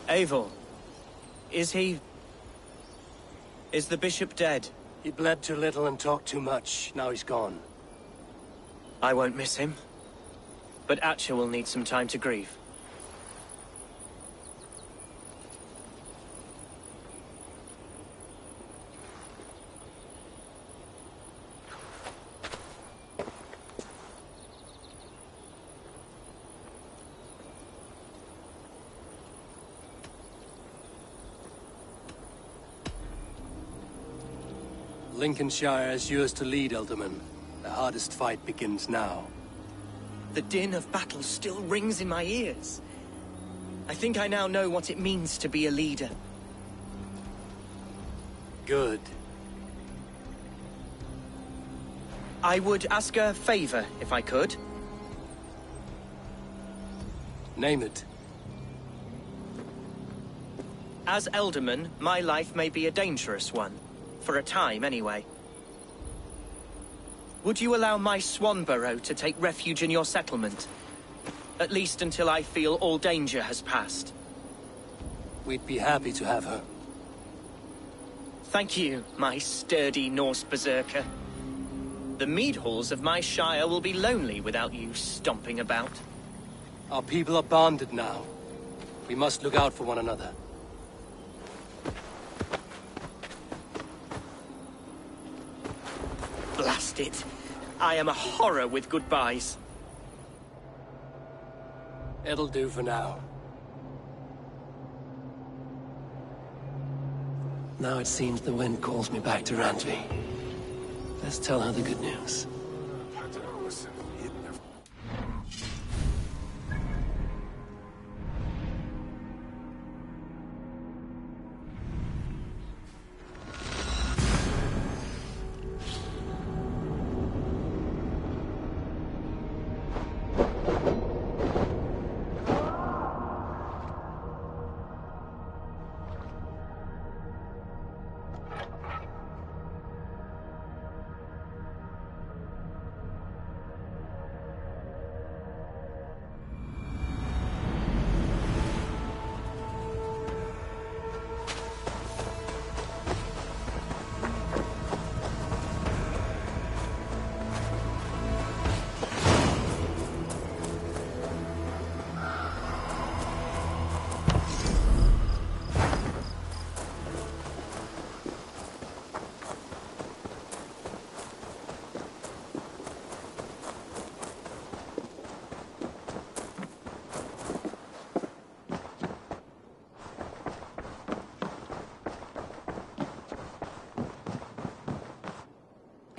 Eivor, is he... is the bishop dead? He bled too little and talked too much. Now he's gone. I won't miss him. But Atcha will need some time to grieve. Lincolnshire is yours to lead, Elderman. The hardest fight begins now. The din of battle still rings in my ears. I think I now know what it means to be a leader. Good. I would ask a favor, if I could. Name it. As Elderman, my life may be a dangerous one. For a time, anyway. Would you allow my Swanborough to take refuge in your settlement? At least until I feel all danger has passed. We'd be happy to have her. Thank you, my sturdy Norse berserker. The mead halls of my shire will be lonely without you stomping about. Our people are bonded now. We must look out for one another. Blast it. I am a horror with goodbyes. It'll do for now. Now it seems the wind calls me back to Randvi. Let's tell her the good news.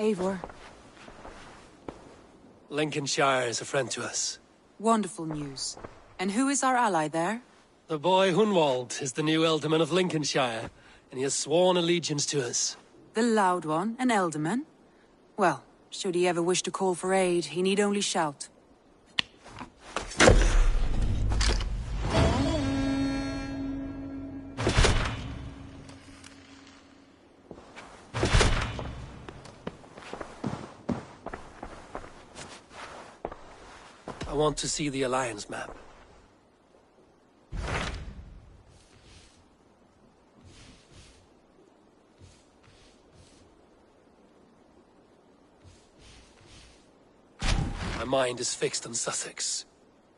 Eivor. Lincolnshire is a friend to us. Wonderful news. And who is our ally there? The boy Hunwald is the new Ealdorman of Lincolnshire, and he has sworn allegiance to us. The Loud One, an Ealdorman? Well, should he ever wish to call for aid, he need only shout. I want to see the Alliance map. My mind is fixed on Sussex.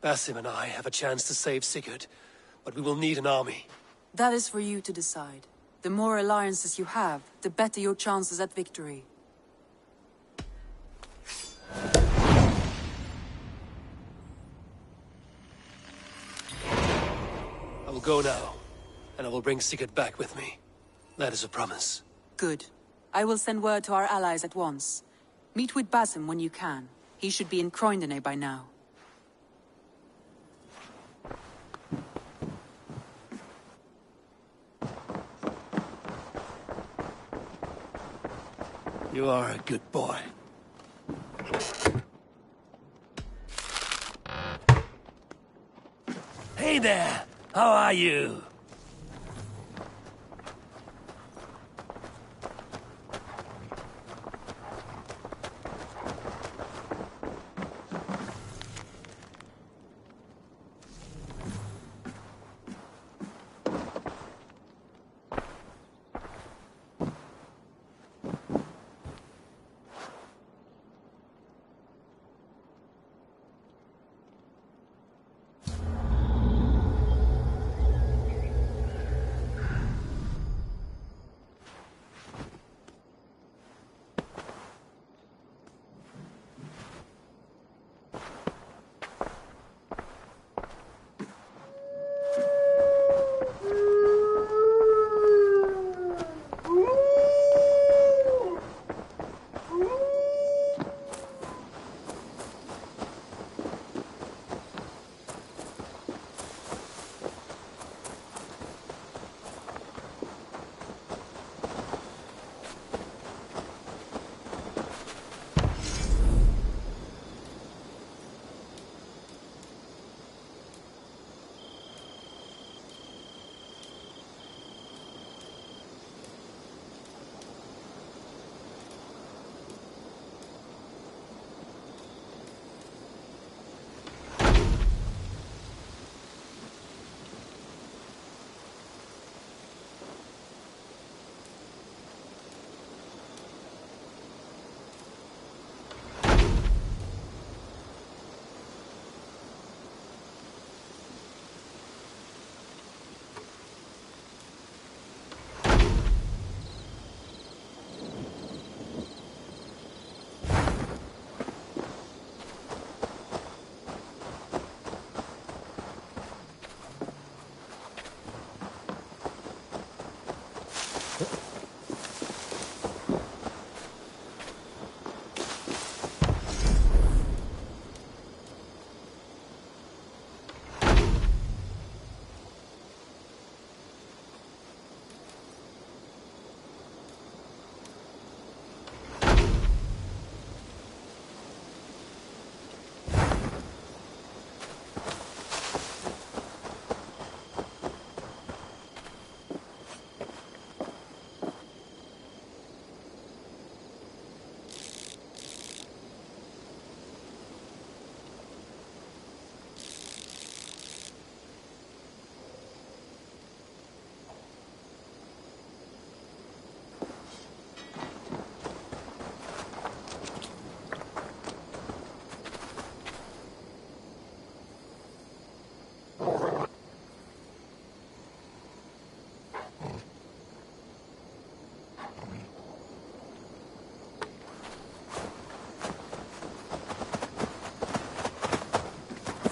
Basim and I have a chance to save Sigurd, but we will need an army. That is for you to decide. The more alliances you have, the better your chances at victory. I will go now, and I will bring Sigurd back with me. That is a promise. Good. I will send word to our allies at once. Meet with Basim when you can. He should be in Croydon by now. You are a good boy. Hey there! How are you?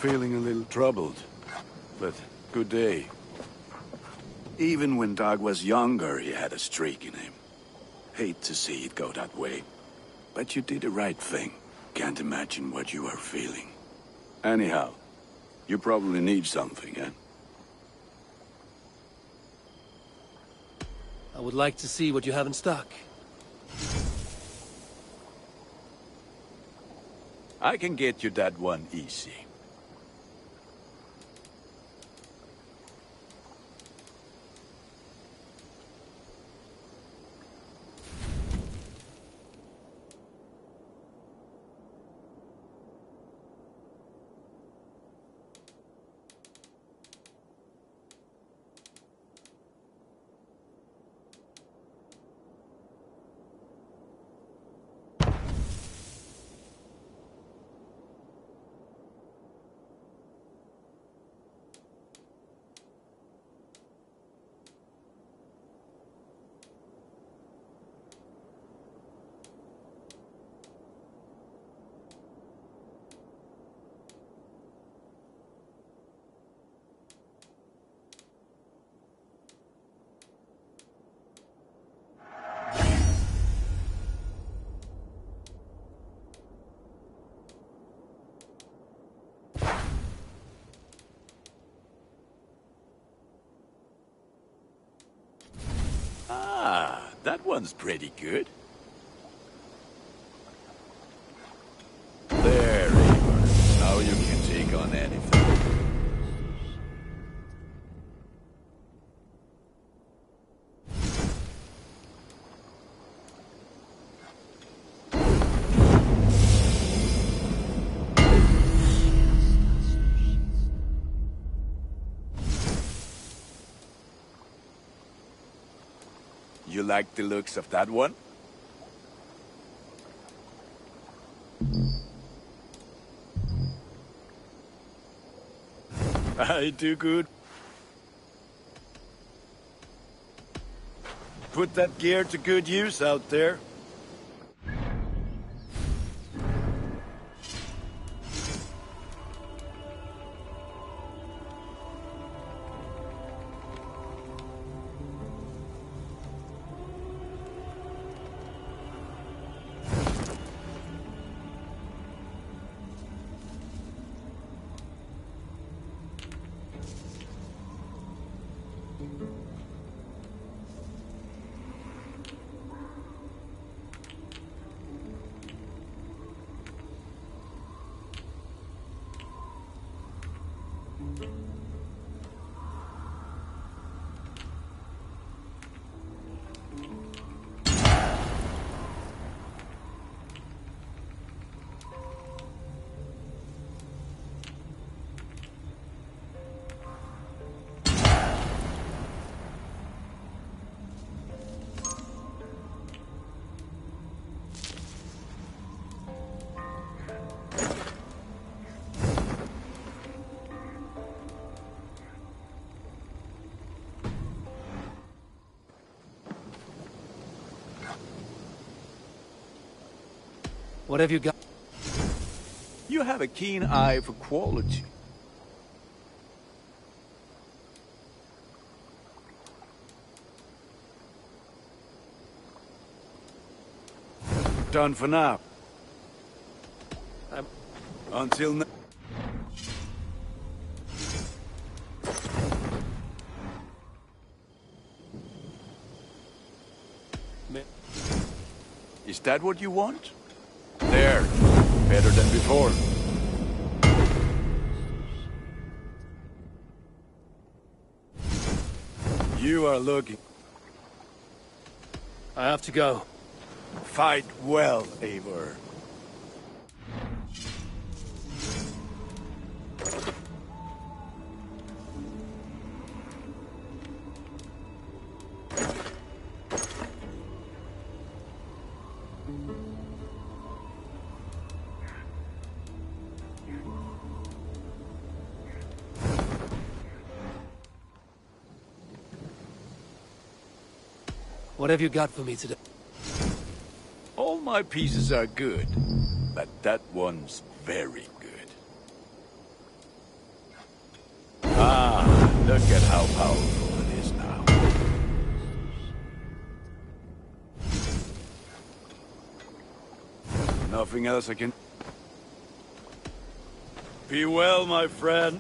feeling a little troubled, but good day. Even when Dag was younger, he had a streak in him. Hate to see it go that way. But you did the right thing. Can't imagine what you are feeling. Anyhow, you probably need something, eh? I would like to see what you have in stock. I can get you that one easy. That one's pretty good. There, Eivor. Now you can take on anything. You like the looks of that one? I do good. Put that gear to good use out there. What have you got? You have a keen eye for quality. Done for now. Until now. Is that what you want? There. Better than before. You are looking. I have to go. Fight well, Eivor. What have you got for me today? All my pieces are good, but that one's very good. Ah, look at how powerful it is now. Nothing else I can... Be well, my friend.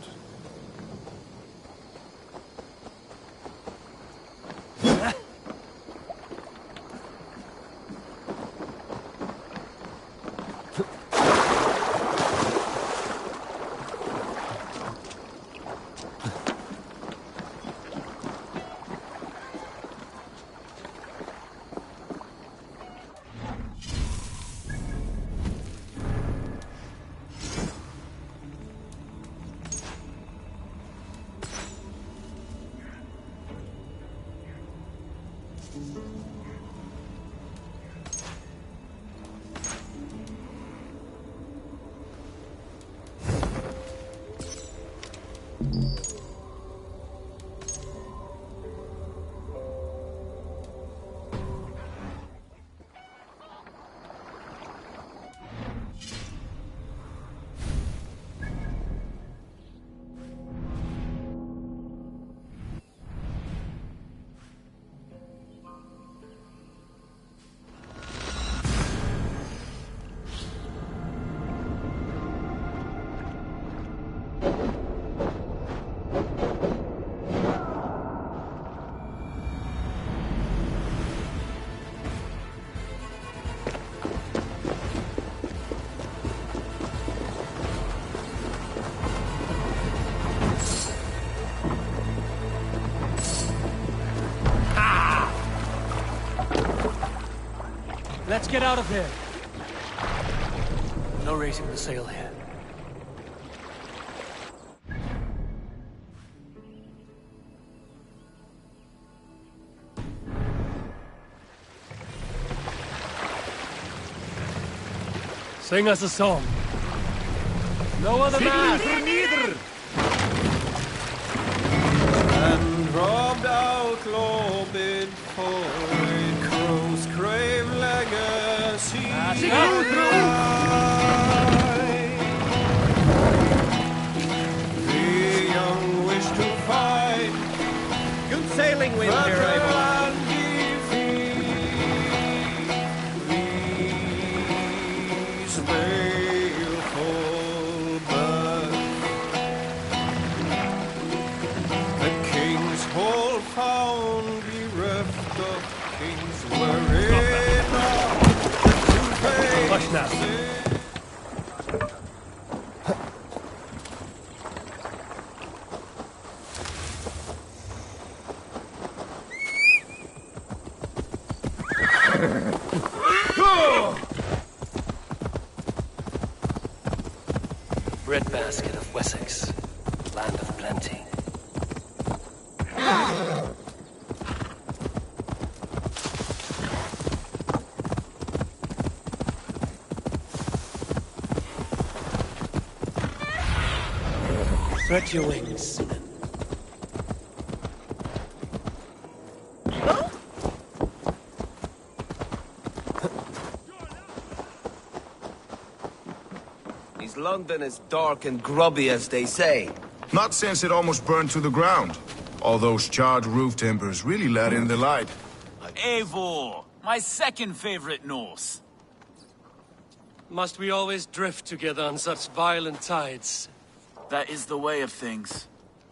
Let's get out of here. No raising the sail here. Sing us a song. No other man. And robbed out Globid for a crow's grave legacy. The young wish to fight. Good sailing wind here, Eivor. Found bereft of kings wherein Hush now. Breadbasket of Wessex, land of plenty. Spread your wings. Is London as dark and grubby as they say? Not since it almost burned to the ground. All those charred roof timbers really let in the light. Eivor, my second favorite Norse. Must we always drift together on such violent tides? That is the way of things.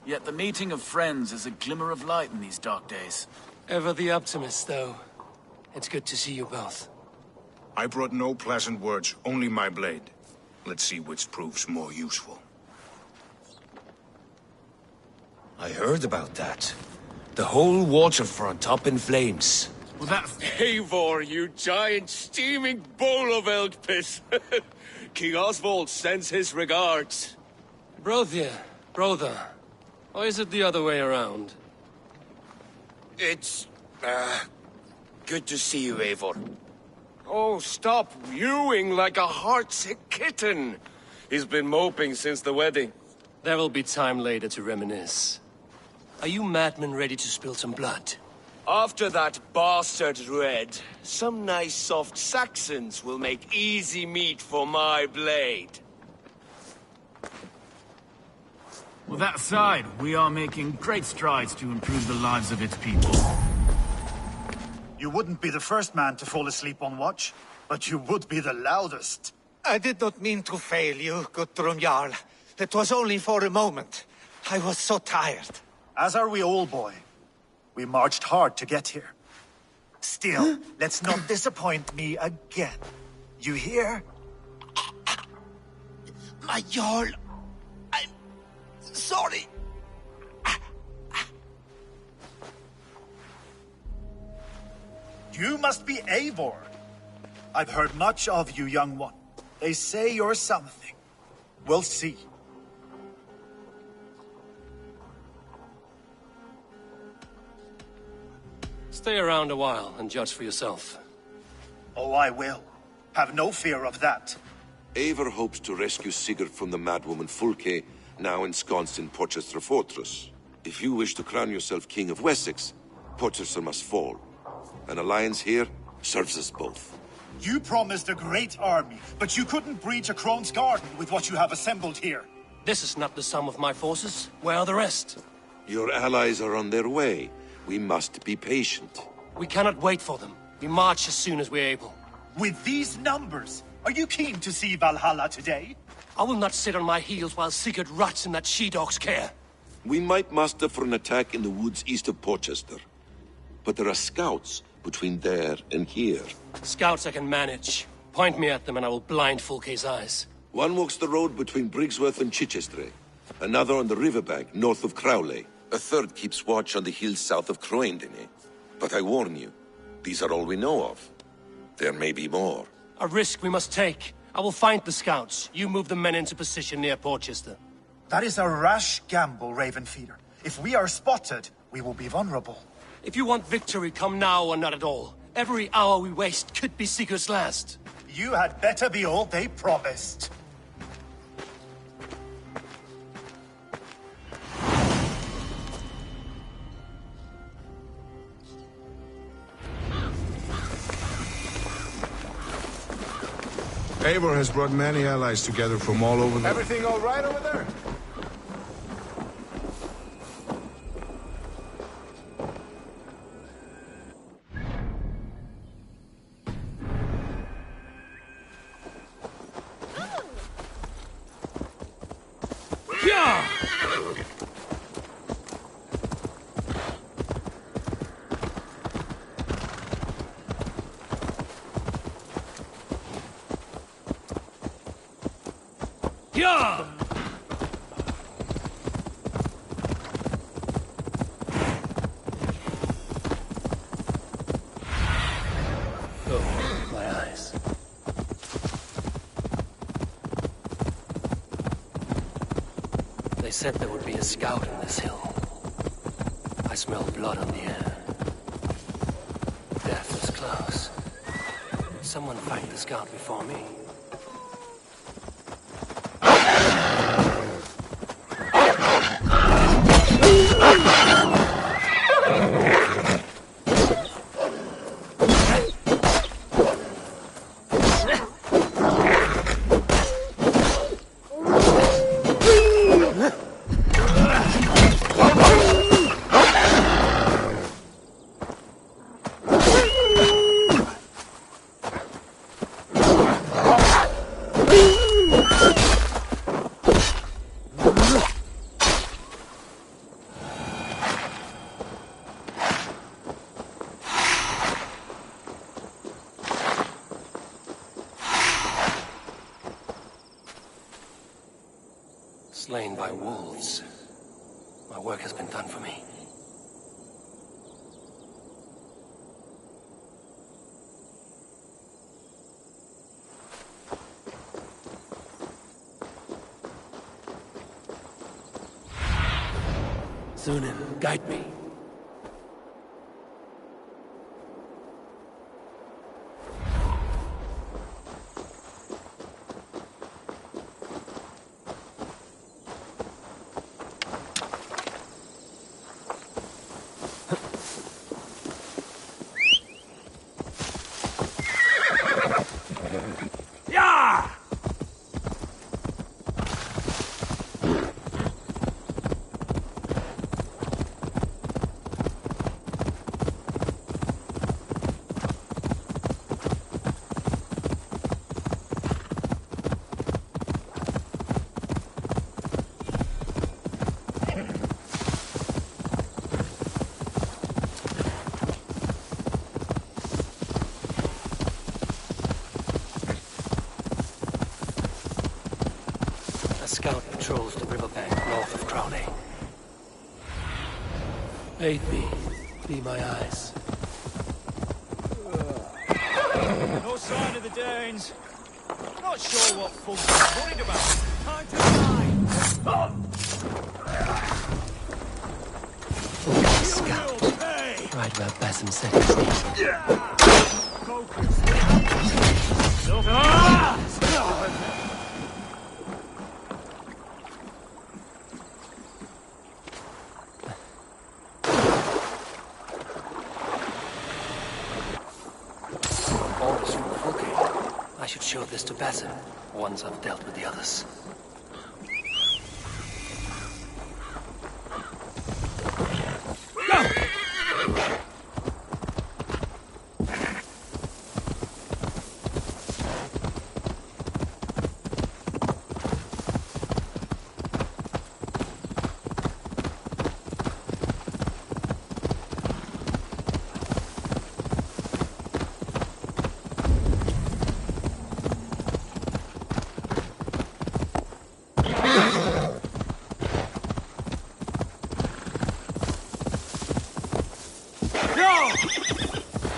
Yet the meeting of friends is a glimmer of light in these dark days. Ever the optimist, though. It's good to see you both. I brought no pleasant words, only my blade. Let's see which proves more useful. I heard about that. The whole waterfront up in flames. Well, that Eivor, you giant steaming bowl of elk piss. King Oswald sends his regards. Brothia, brother. Or is it the other way around? It's, good to see you, Eivor. Oh, stop mewing like a heartsick kitten. He's been moping since the wedding. There will be time later to reminisce. Are you madmen ready to spill some blood? After that bastard Red, some nice soft Saxons will make easy meat for my blade. With that aside, we are making great strides to improve the lives of its people. You wouldn't be the first man to fall asleep on watch, but you would be the loudest. I did not mean to fail you, Guthrum Jarl. It was only for a moment. I was so tired. As are we all, boy. We marched hard to get here. Still, let's not disappoint me again. You hear? My Jarl, I'm sorry. You must be Eivor. I've heard much of you, young one. They say you're something. We'll see. Stay around a while and judge for yourself. Oh, I will. Have no fear of that. Eivor hopes to rescue Sigurd from the madwoman Fulke, now ensconced in Porchester Fortress. If you wish to crown yourself King of Wessex, Porchester must fall. An alliance here serves us both. You promised a great army, but you couldn't breach a Crone's garden with what you have assembled here. This is not the sum of my forces. Where are the rest? Your allies are on their way. We must be patient. We cannot wait for them. We march as soon as we're able. With these numbers, are you keen to see Valhalla today? I will not sit on my heels while Sigurd rots in that she-dog's care. We might muster for an attack in the woods east of Porchester. But there are scouts between there and here. Scouts I can manage. Point me at them and I will blind Fulke's eyes. One walks the road between Briggsworth and Chichester. Another on the riverbank north of Crowley. A third keeps watch on the hills south of Croendene. But I warn you, these are all we know of. There may be more. A risk we must take. I will find the scouts. You move the men into position near Porchester. That is a rash gamble, Ravenfeeder. If we are spotted, we will be vulnerable. If you want victory, come now or not at all. Every hour we waste could be Sigurd's last. You had better be all they promised. Eivor has brought many allies together from all over the... Everything all right over there? They said there would be a scout on this hill. I smell blood on the air. Death is close. Someone fight the scout before me. Slain by wolves. My work has been done for me. Sunan, guide me. scout patrols the riverbank north of Crowley. Aid me. Be my eyes. No sign of the Danes. Not sure what Fulton's worried about. Time to die. Scout. Right where Basim said he'd be. Orders from Fulke. I should show this to Basim once I've dealt with the others.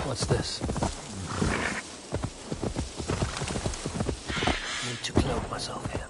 What's this? Need to clothe myself here.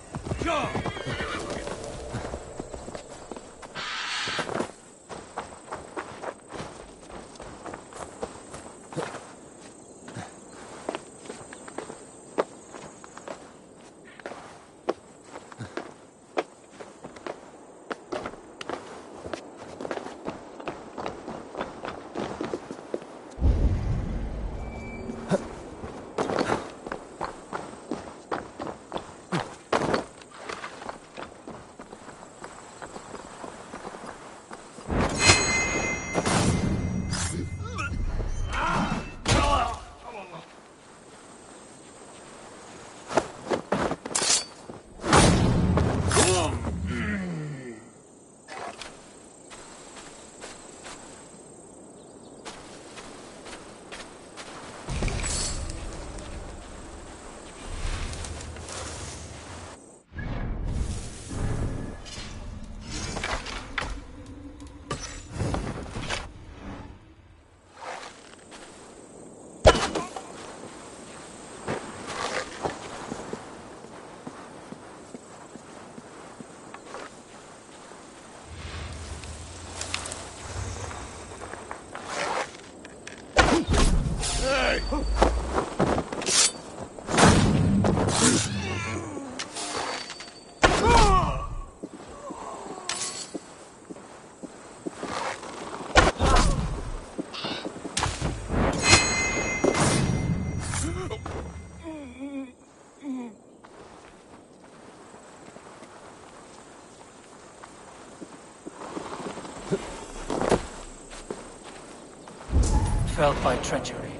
Felled by treachery.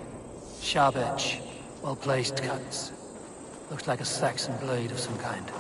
Sharp edge. Well-placed cuts. Looks like a Saxon blade of some kind.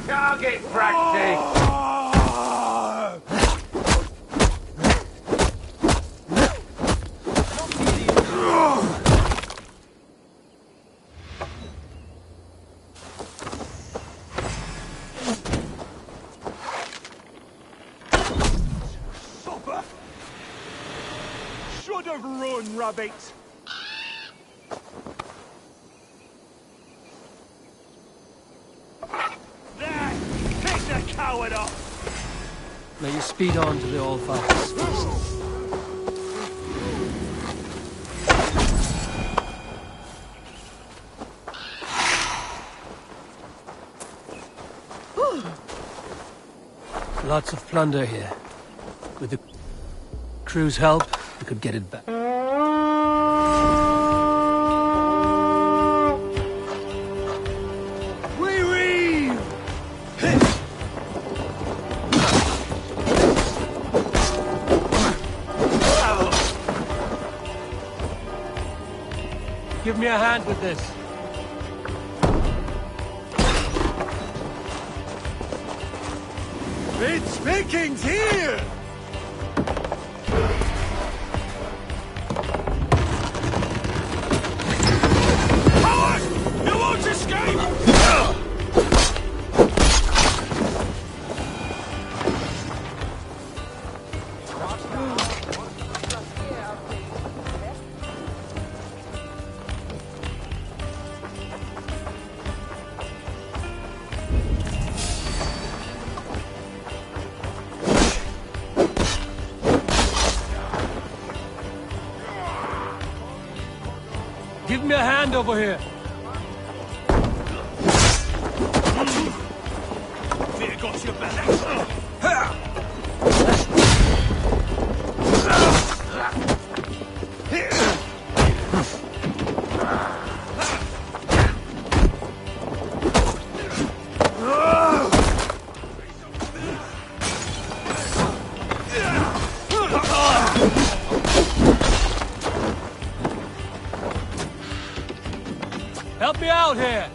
Target practice! Sopper! Should have run, rabbit! May you speed on to the All-Father's feast. Lots of plunder here. With the crew's help, we could get it back. Give me a hand with this. It's Vikings here! Coward! You won't escape! Give me a hand over here. Fear got your back. Help me out here!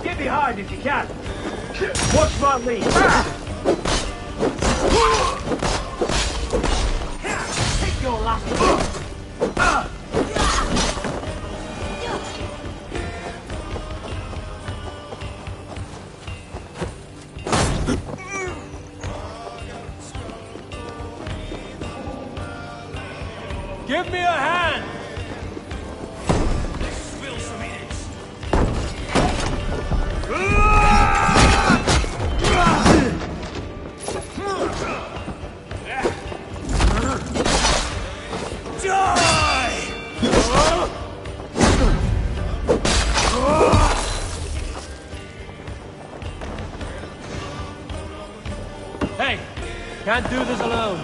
Get behind if you can. Watch my lead. Take your last Give me a hand! Hey, can't do this alone.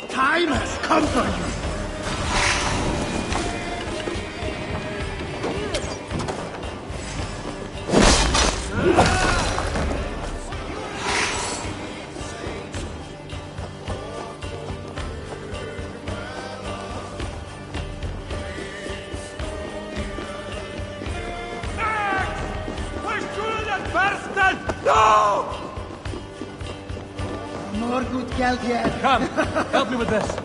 Time has come for you! No! More good geld yet. Come, help me with this.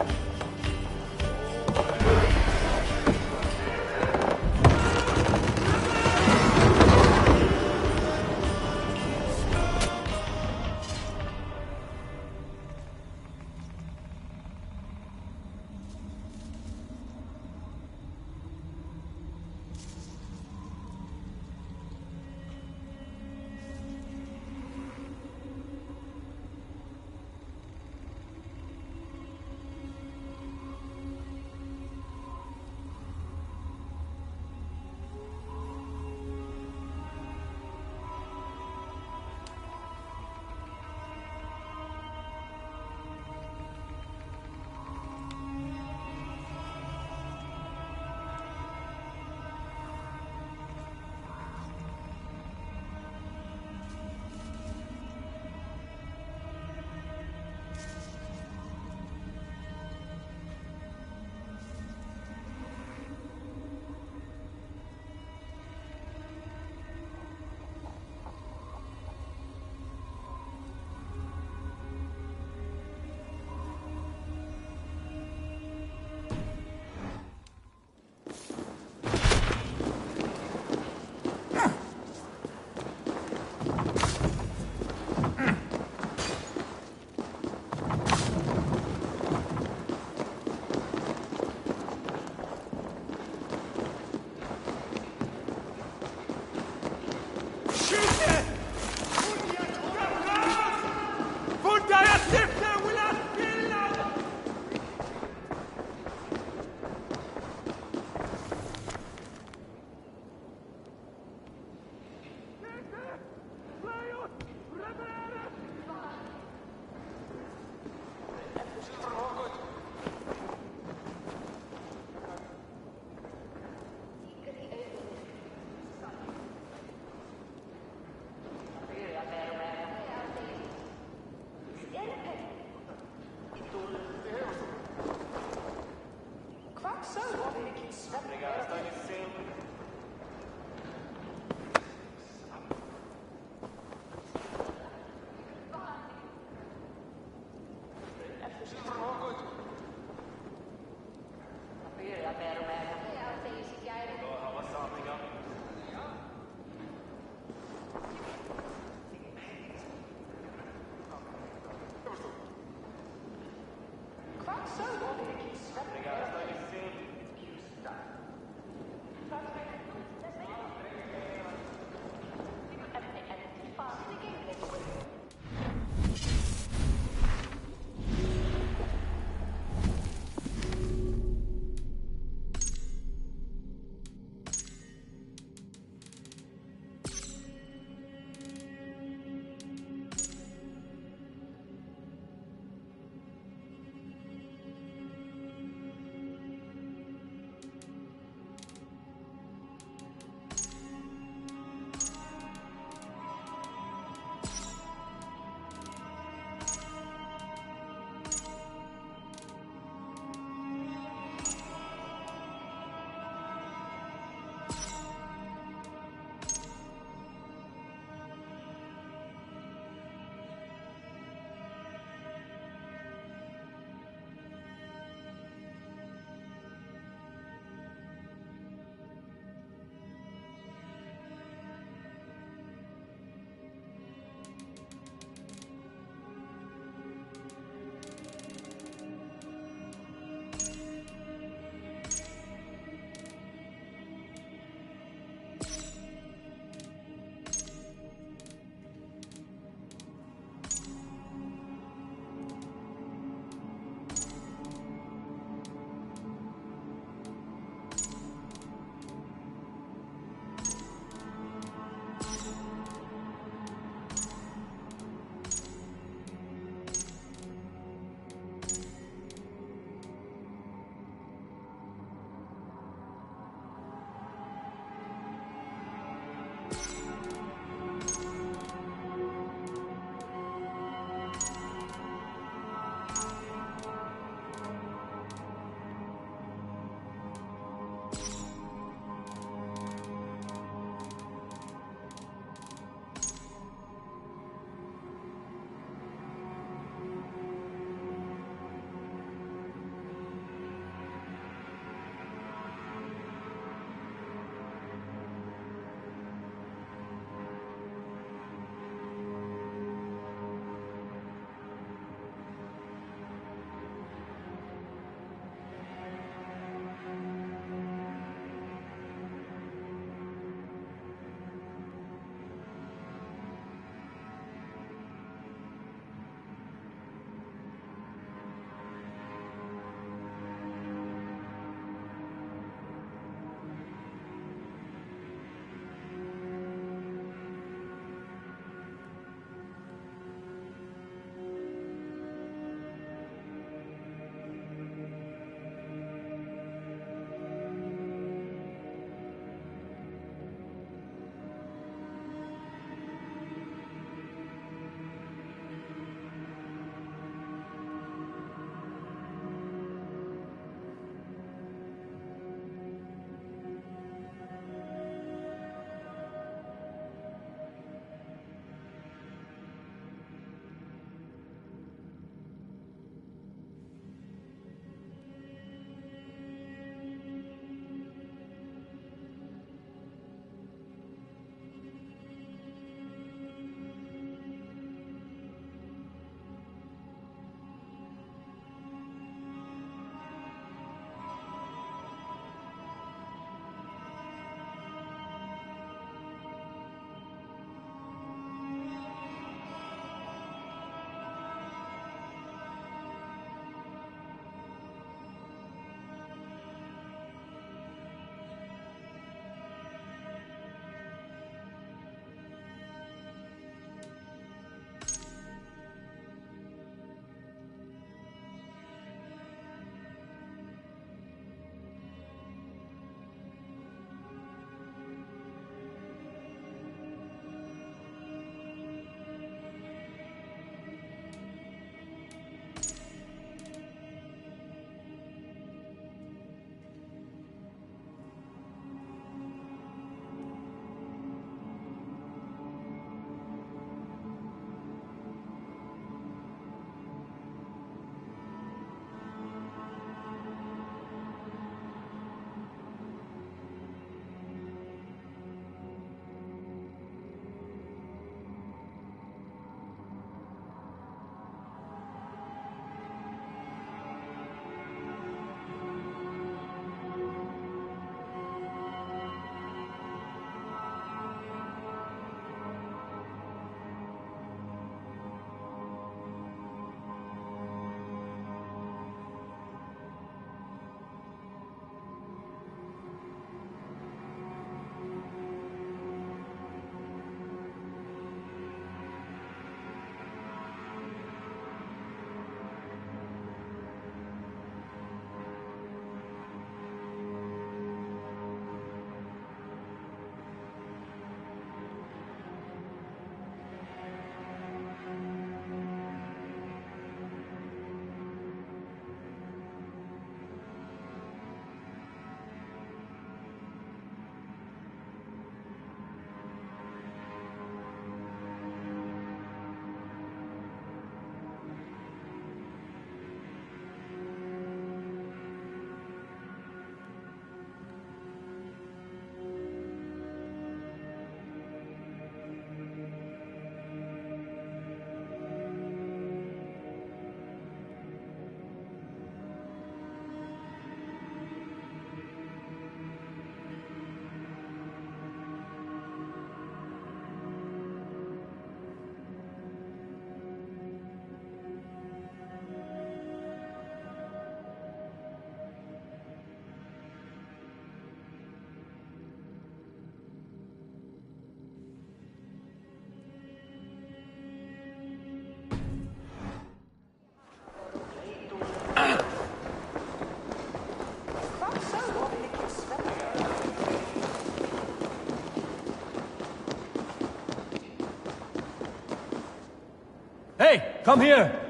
Hey, come here!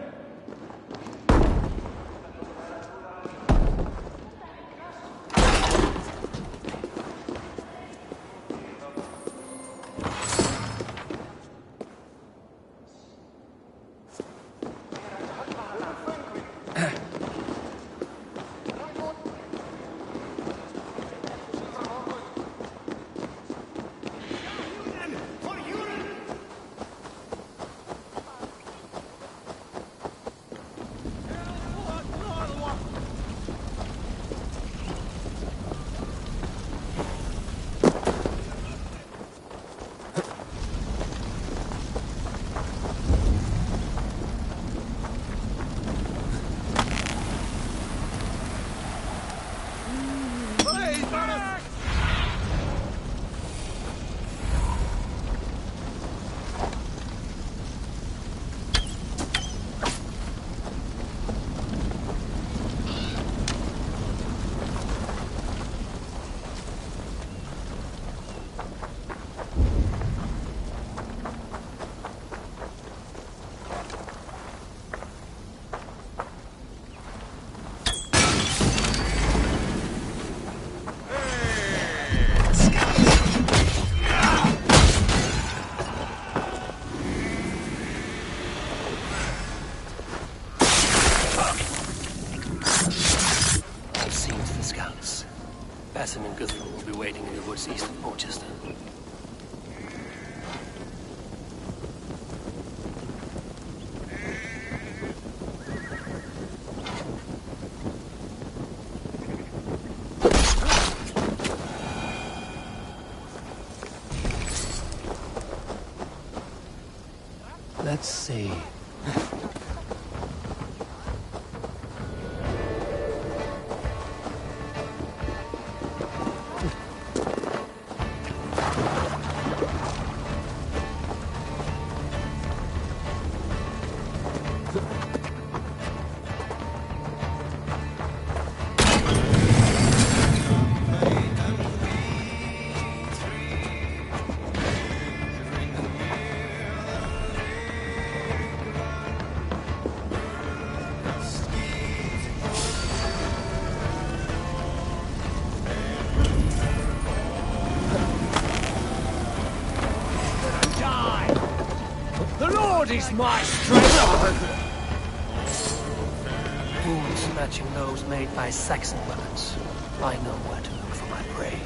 Basim and Guthrum will be waiting in the woods east of Porchester. Let's see. Is my strength! Wounds matching those made by Saxon weapons. I know where to look for my prey.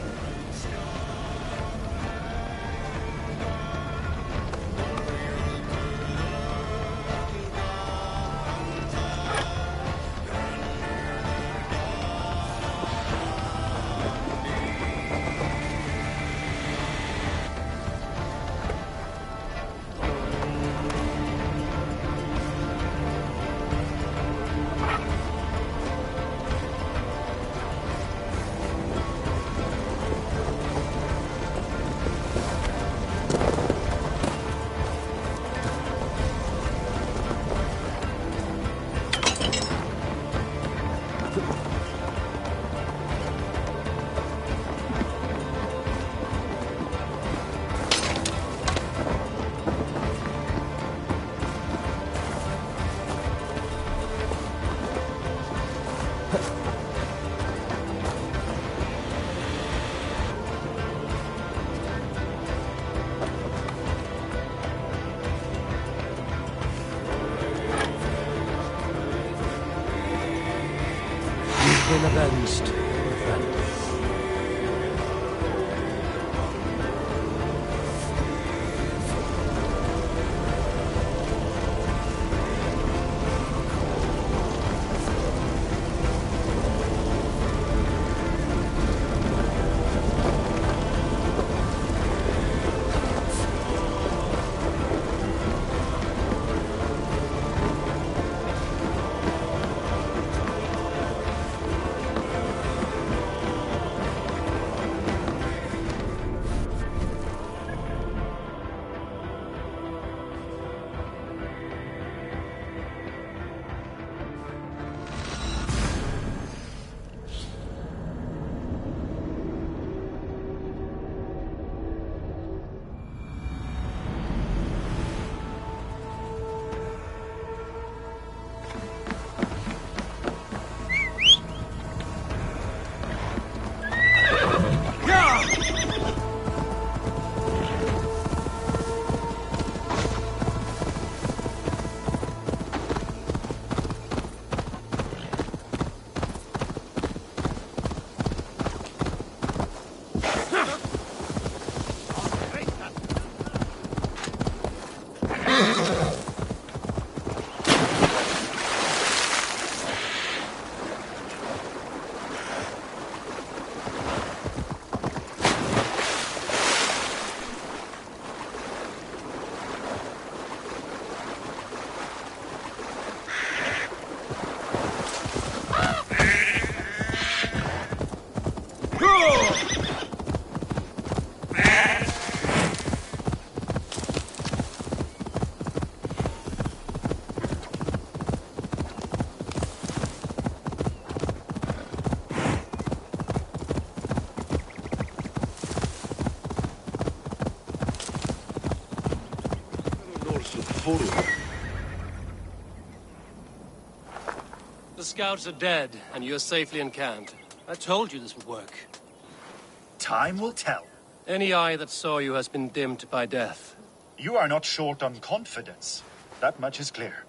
Been avenged, my friend. forward. The scouts are dead, and you're safely encamped. I told you this would work. Time will tell. Any eye that saw you has been dimmed by death. You are not short on confidence. That much is clear.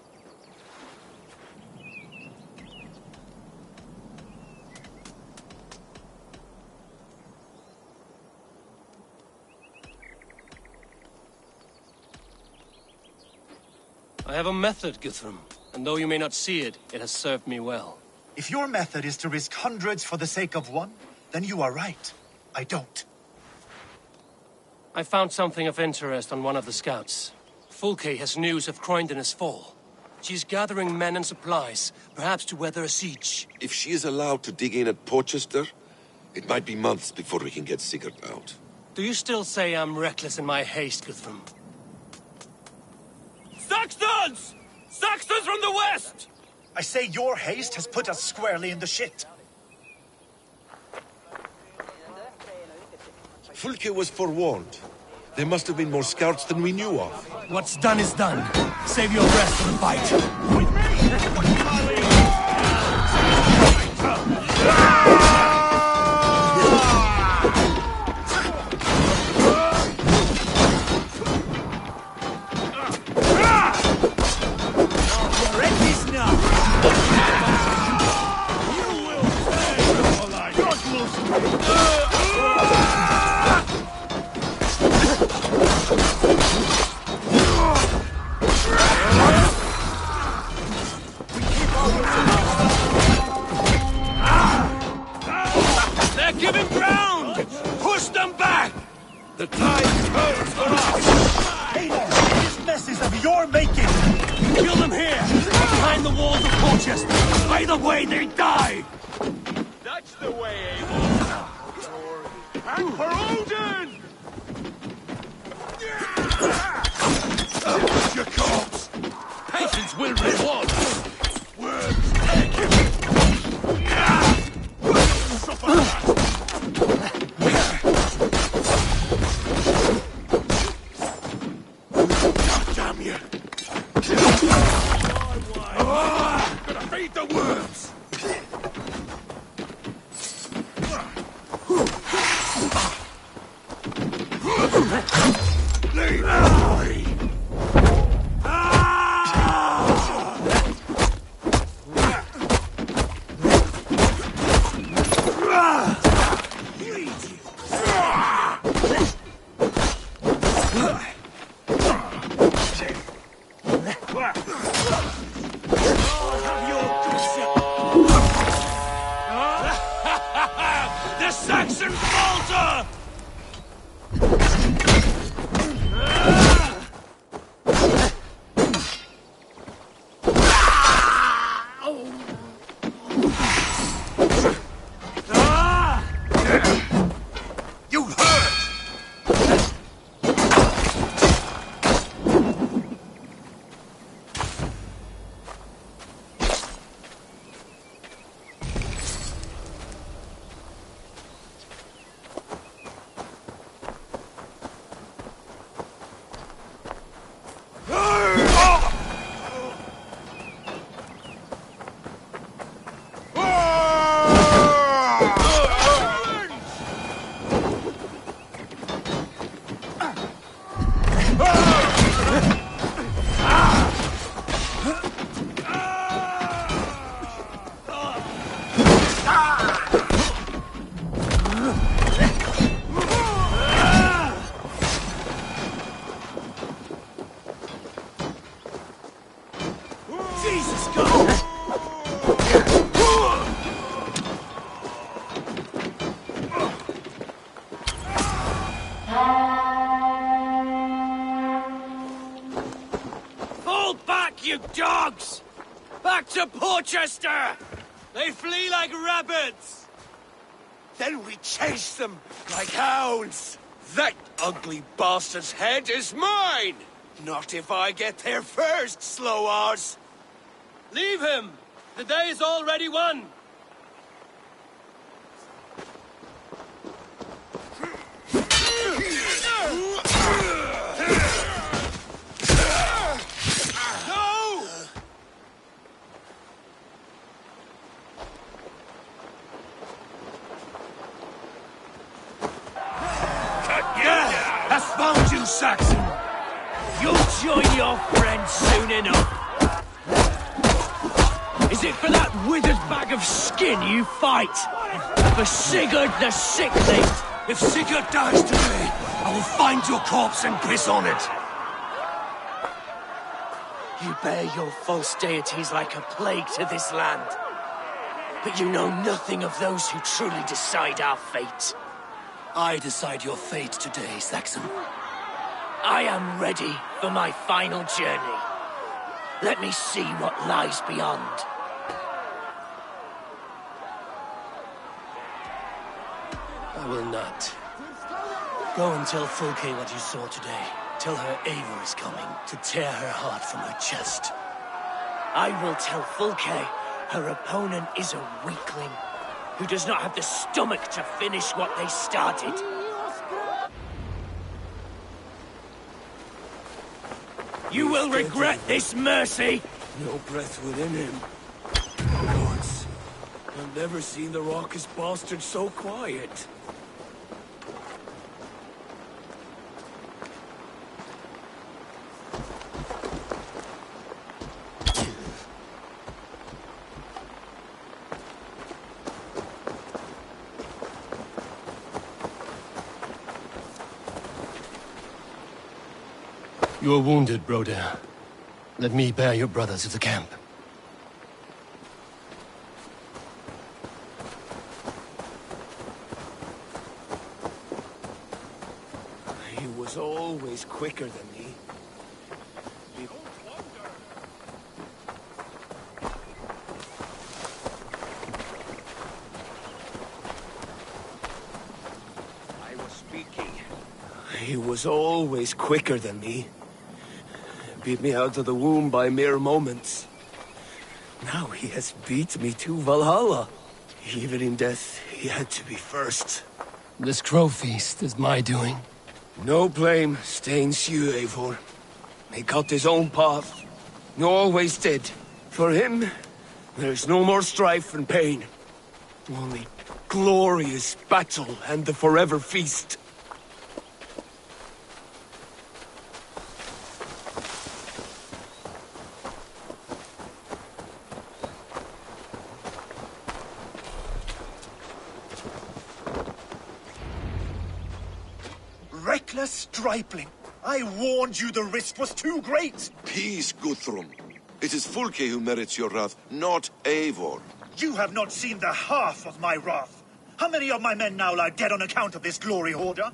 I have a method, Guthrum, and though you may not see it, it has served me well. If your method is to risk hundreds for the sake of one, then you are right. I don't. I found something of interest on one of the scouts. Fulke has news of Croydon's fall. She's gathering men and supplies, perhaps to weather a siege. If she is allowed to dig in at Porchester, it might be months before we can get Sigurd out. Do you still say I'm reckless in my haste, Guthrum? Saxons! Saxons from the west! I say your haste has put us squarely in the shit. Fulke was forewarned. There must have been more scouts than we knew of. What's done is done. Save your breath for the fight. They're giving ground! Push them back! The tide turns for us! Hey there! This mess is of your making! Kill them here! Behind the walls of Porchester! Either way, they die! That's the way, Abel! And for Odin! Your corpse! Patience will reward us! Words take it! Suffer that! God damn you! Gonna feed the worms! Leave! The Saxon falter! You heard! Jesus, go! Fall back, you dogs! Back to Porchester! They flee like rabbits! Then we chase them like hounds! That ugly bastard's head is mine! Not if I get there first, slow-arse! Leave him! The day is already won! Saxon! You'll join your friends soon enough. Is it for that withered bag of skin you fight? For Sigurd the Sickly? If Sigurd dies today, I will find your corpse and piss on it. You bear your false deities like a plague to this land. But you know nothing of those who truly decide our fate. I decide your fate today, Saxon. I am ready for my final journey. Let me see what lies beyond. I will not. Go and tell Fulke what you saw today. Tell her Eivor is coming to tear her heart from her chest. I will tell Fulke her opponent is a weakling who does not have the stomach to finish what they started. You will regret this, Mercy! No breath within him. Gods, I've never seen the raucous bastard so quiet. You are wounded, Broder. Let me bear your brother to the camp. He was always quicker than me. I was speaking. He was always quicker than me. Beat me out of the womb by mere moments. Now he has beat me to Valhalla. Even in death, he had to be first. This crow feast is my doing. No blame stains you, Eivor. He cut his own path. He always did. For him, there's no more strife and pain. Only glorious battle and the forever feast. Reckless stripling! I warned you the risk was too great! Peace, Guthrum. It is Fulke who merits your wrath, not Eivor. You have not seen the half of my wrath. How many of my men now lie dead on account of this glory hoarder?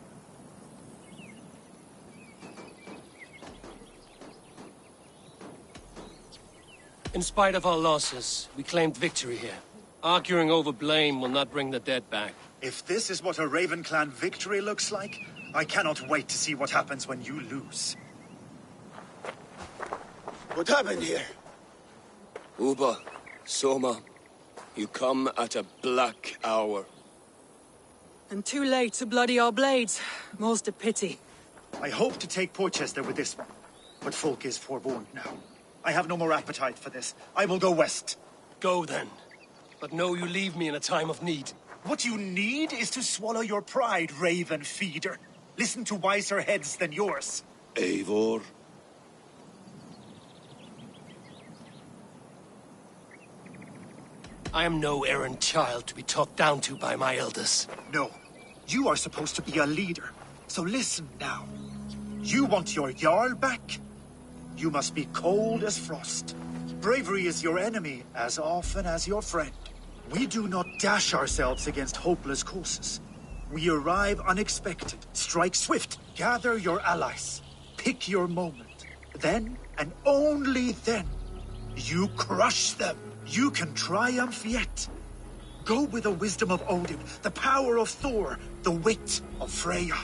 In spite of our losses, we claimed victory here. Arguing over blame will not bring the dead back. If this is what a Raven Clan victory looks like, I cannot wait to see what happens when you lose. What happened here? Uba, Soma, you come at a black hour. And too late to bloody our blades. Most a pity. I hope to take Porchester with this one, but Folk is forewarned now. I have no more appetite for this. I will go west. Go then. But know you leave me in a time of need. What you need is to swallow your pride, Raven Feeder. Listen to wiser heads than yours. Eivor? I am no errant child to be talked down to by my elders. No. You are supposed to be a leader. So listen now. You want your Jarl back? You must be cold as frost. Bravery is your enemy as often as your friend. We do not dash ourselves against hopeless courses. We arrive unexpected, strike swift, gather your allies, pick your moment. Then, and only then, you crush them. You can triumph yet. Go with the wisdom of Odin, the power of Thor, the wit of Freya.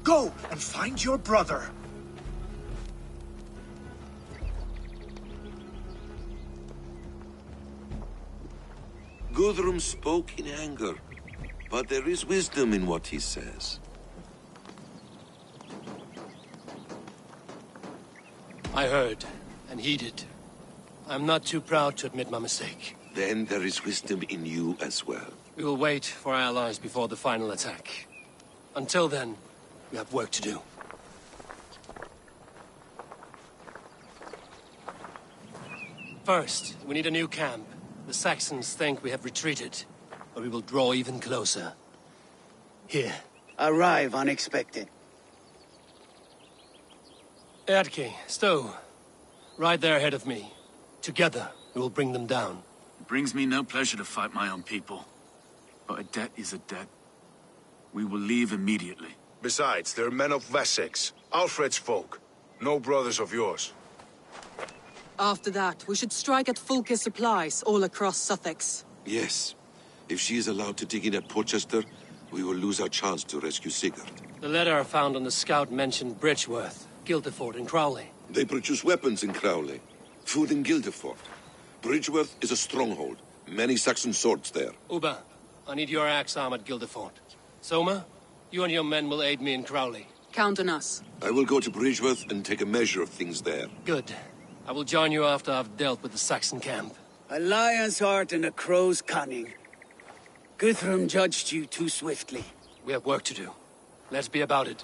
Go and find your brother. Guthrum spoke in anger, but there is wisdom in what he says. I heard and heeded. I'm not too proud to admit my mistake. Then there is wisdom in you as well. We will wait for our allies before the final attack. Until then, we have work to do. First, we need a new camp. The Saxons think we have retreated, but we will draw even closer. Here. Arrive unexpected. Erke, Stowe. Right there ahead of me. Together, we will bring them down. It brings me no pleasure to fight my own people. But a debt is a debt. We will leave immediately. Besides, they're men of Wessex, Alfred's folk. No brothers of yours. After that, we should strike at Fulke's supplies all across Sussex. Yes. If she is allowed to dig in at Portchester, we will lose our chance to rescue Sigurd. The letter I found on the scout mentioned Bridgeworth, Guildeford, and Crowley. They produce weapons in Crowley, food in Guildeford. Bridgeworth is a stronghold. Many Saxon swords there. Uba, I need your axe arm at Guildeford. Soma, you and your men will aid me in Crowley. Count on us. I will go to Bridgeworth and take a measure of things there. Good. I will join you after I've dealt with the Saxon camp. A lion's heart and a crow's cunning. Guthrum judged you too swiftly. We have work to do. Let's be about it.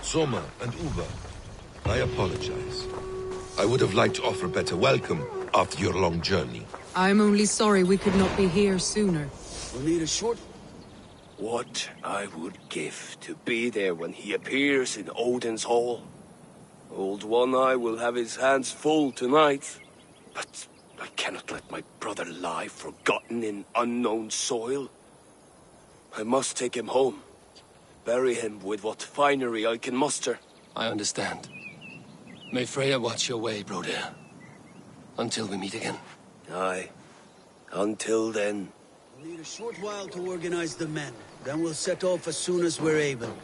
Soma and Uba, I apologize. I would have liked to offer a better welcome after your long journey. I'm only sorry we could not be here sooner. We'll need a short... What I would give to be there when he appears in Odin's hall. Old One Eye will have his hands full tonight. But I cannot let my brother lie forgotten in unknown soil. I must take him home. Bury him with what finery I can muster. I understand. May Freya watch your way, Broder. Until we meet again. Aye. Until then. We'll need a short while to organize the men. Then we'll set off as soon as we're able.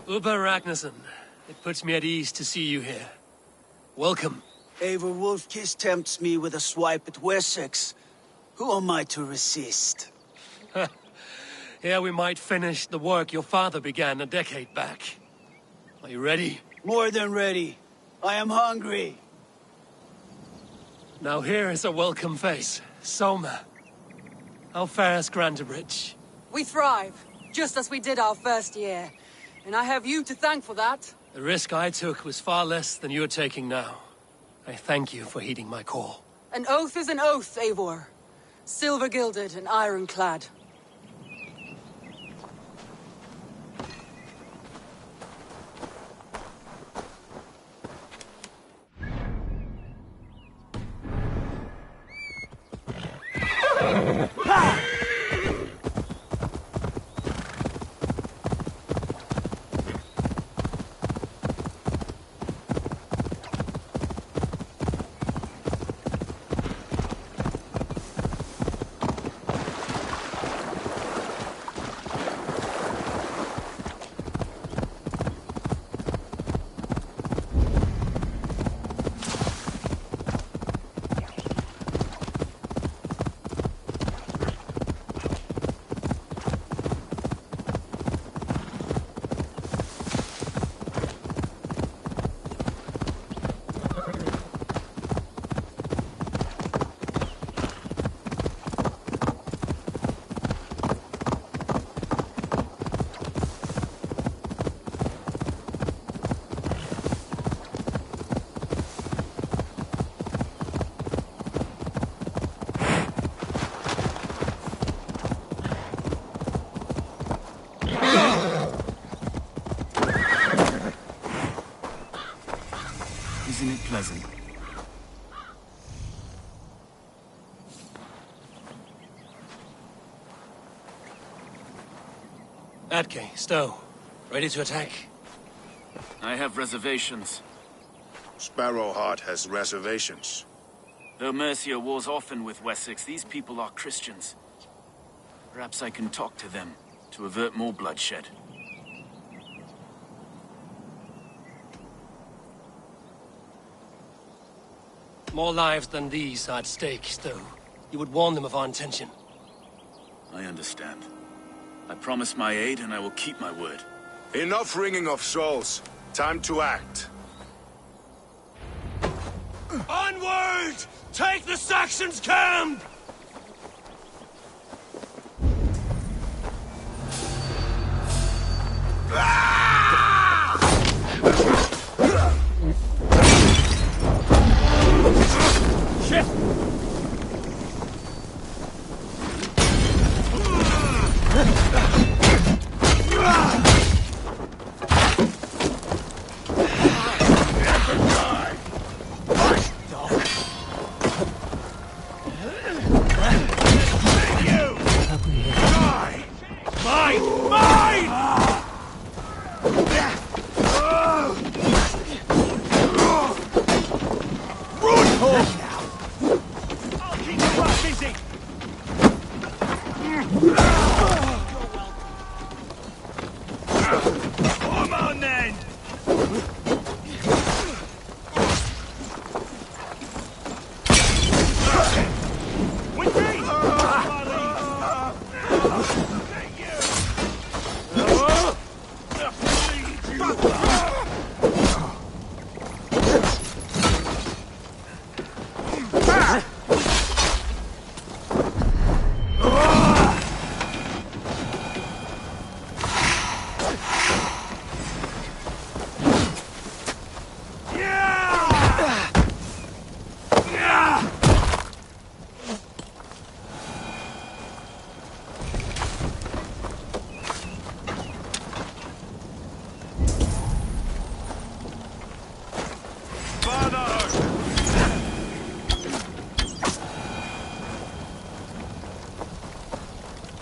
Uba Ragnarsson, it puts me at ease to see you here. Welcome. Eivor Wolfkiss tempts me with a swipe at Wessex. Who am I to resist? Here we might finish the work your father began a decade back. Are you ready? More than ready. I am hungry. Now here is a welcome face. Soma. How fares Grantabridge? We thrive, just as we did our first year. And I have you to thank for that. The risk I took was far less than you're taking now. I thank you for heeding my call. An oath is an oath, Eivor. Silver-gilded and ironclad. Isn't it pleasant? Atke, Stowe. Ready to attack? I have reservations. Sparrowheart has reservations. Though Mercia wars often with Wessex, these people are Christians. Perhaps I can talk to them to avert more bloodshed. More lives than these are at stake, Stowe. You would warn them of our intention. I understand. I promise my aid, and I will keep my word. Enough wringing of souls. Time to act. Onward! Take the Saxons' camp!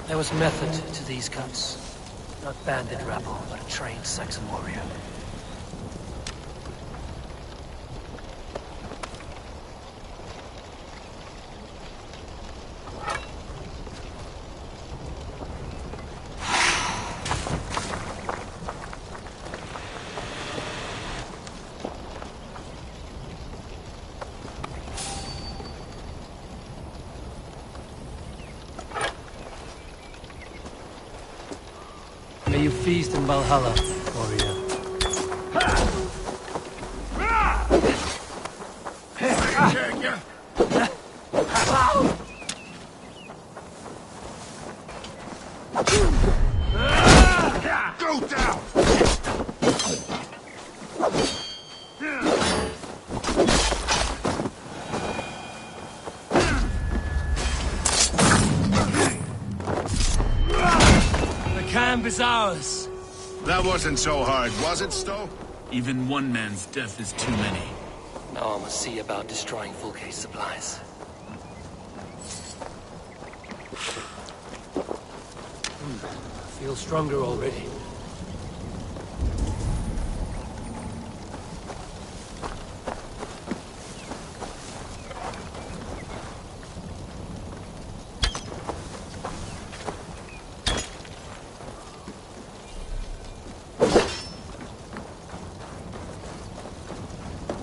There was method to these cuts. Not bandit rabble, but a trained Saxon warrior. May you feast in Valhalla, warrior. Go down! The camp is ours. That wasn't so hard, was it, Stowe? Even one man's death is too many. Now I must see about destroying Fulke's supplies. I feel stronger already.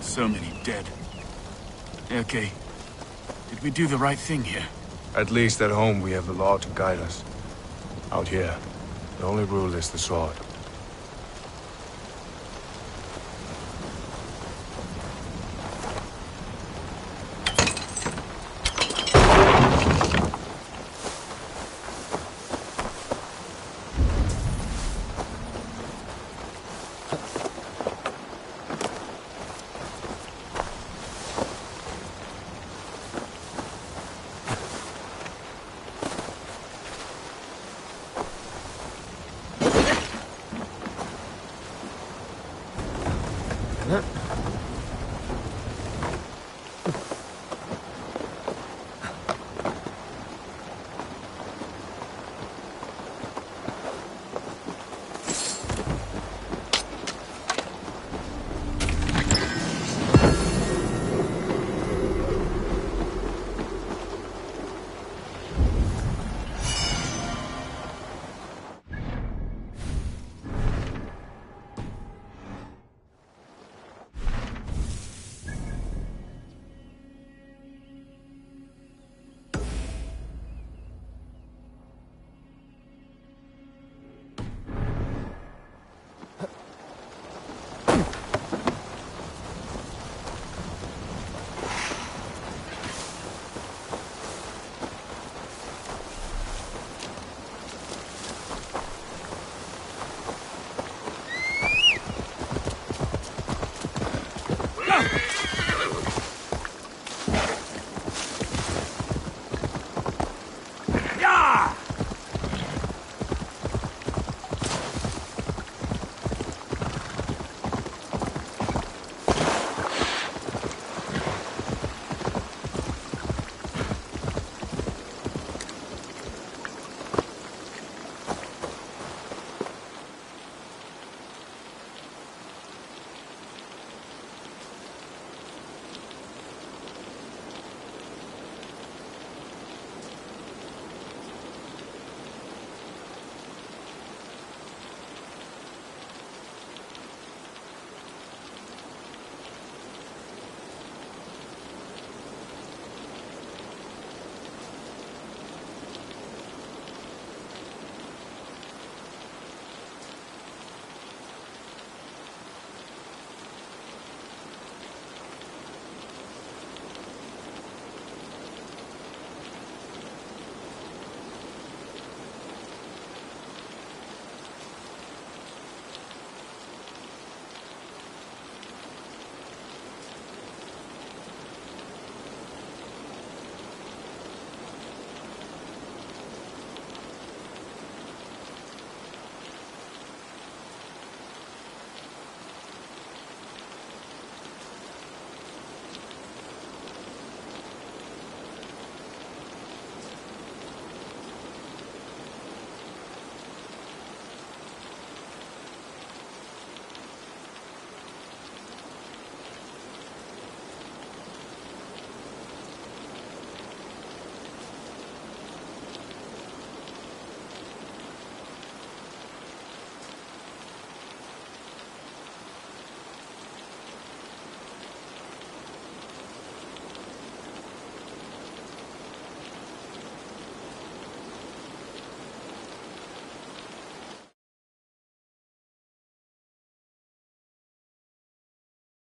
So many dead. Okay. Did we do the right thing here? At least at home we have the law to guide us. Out here, the only rule is the sword.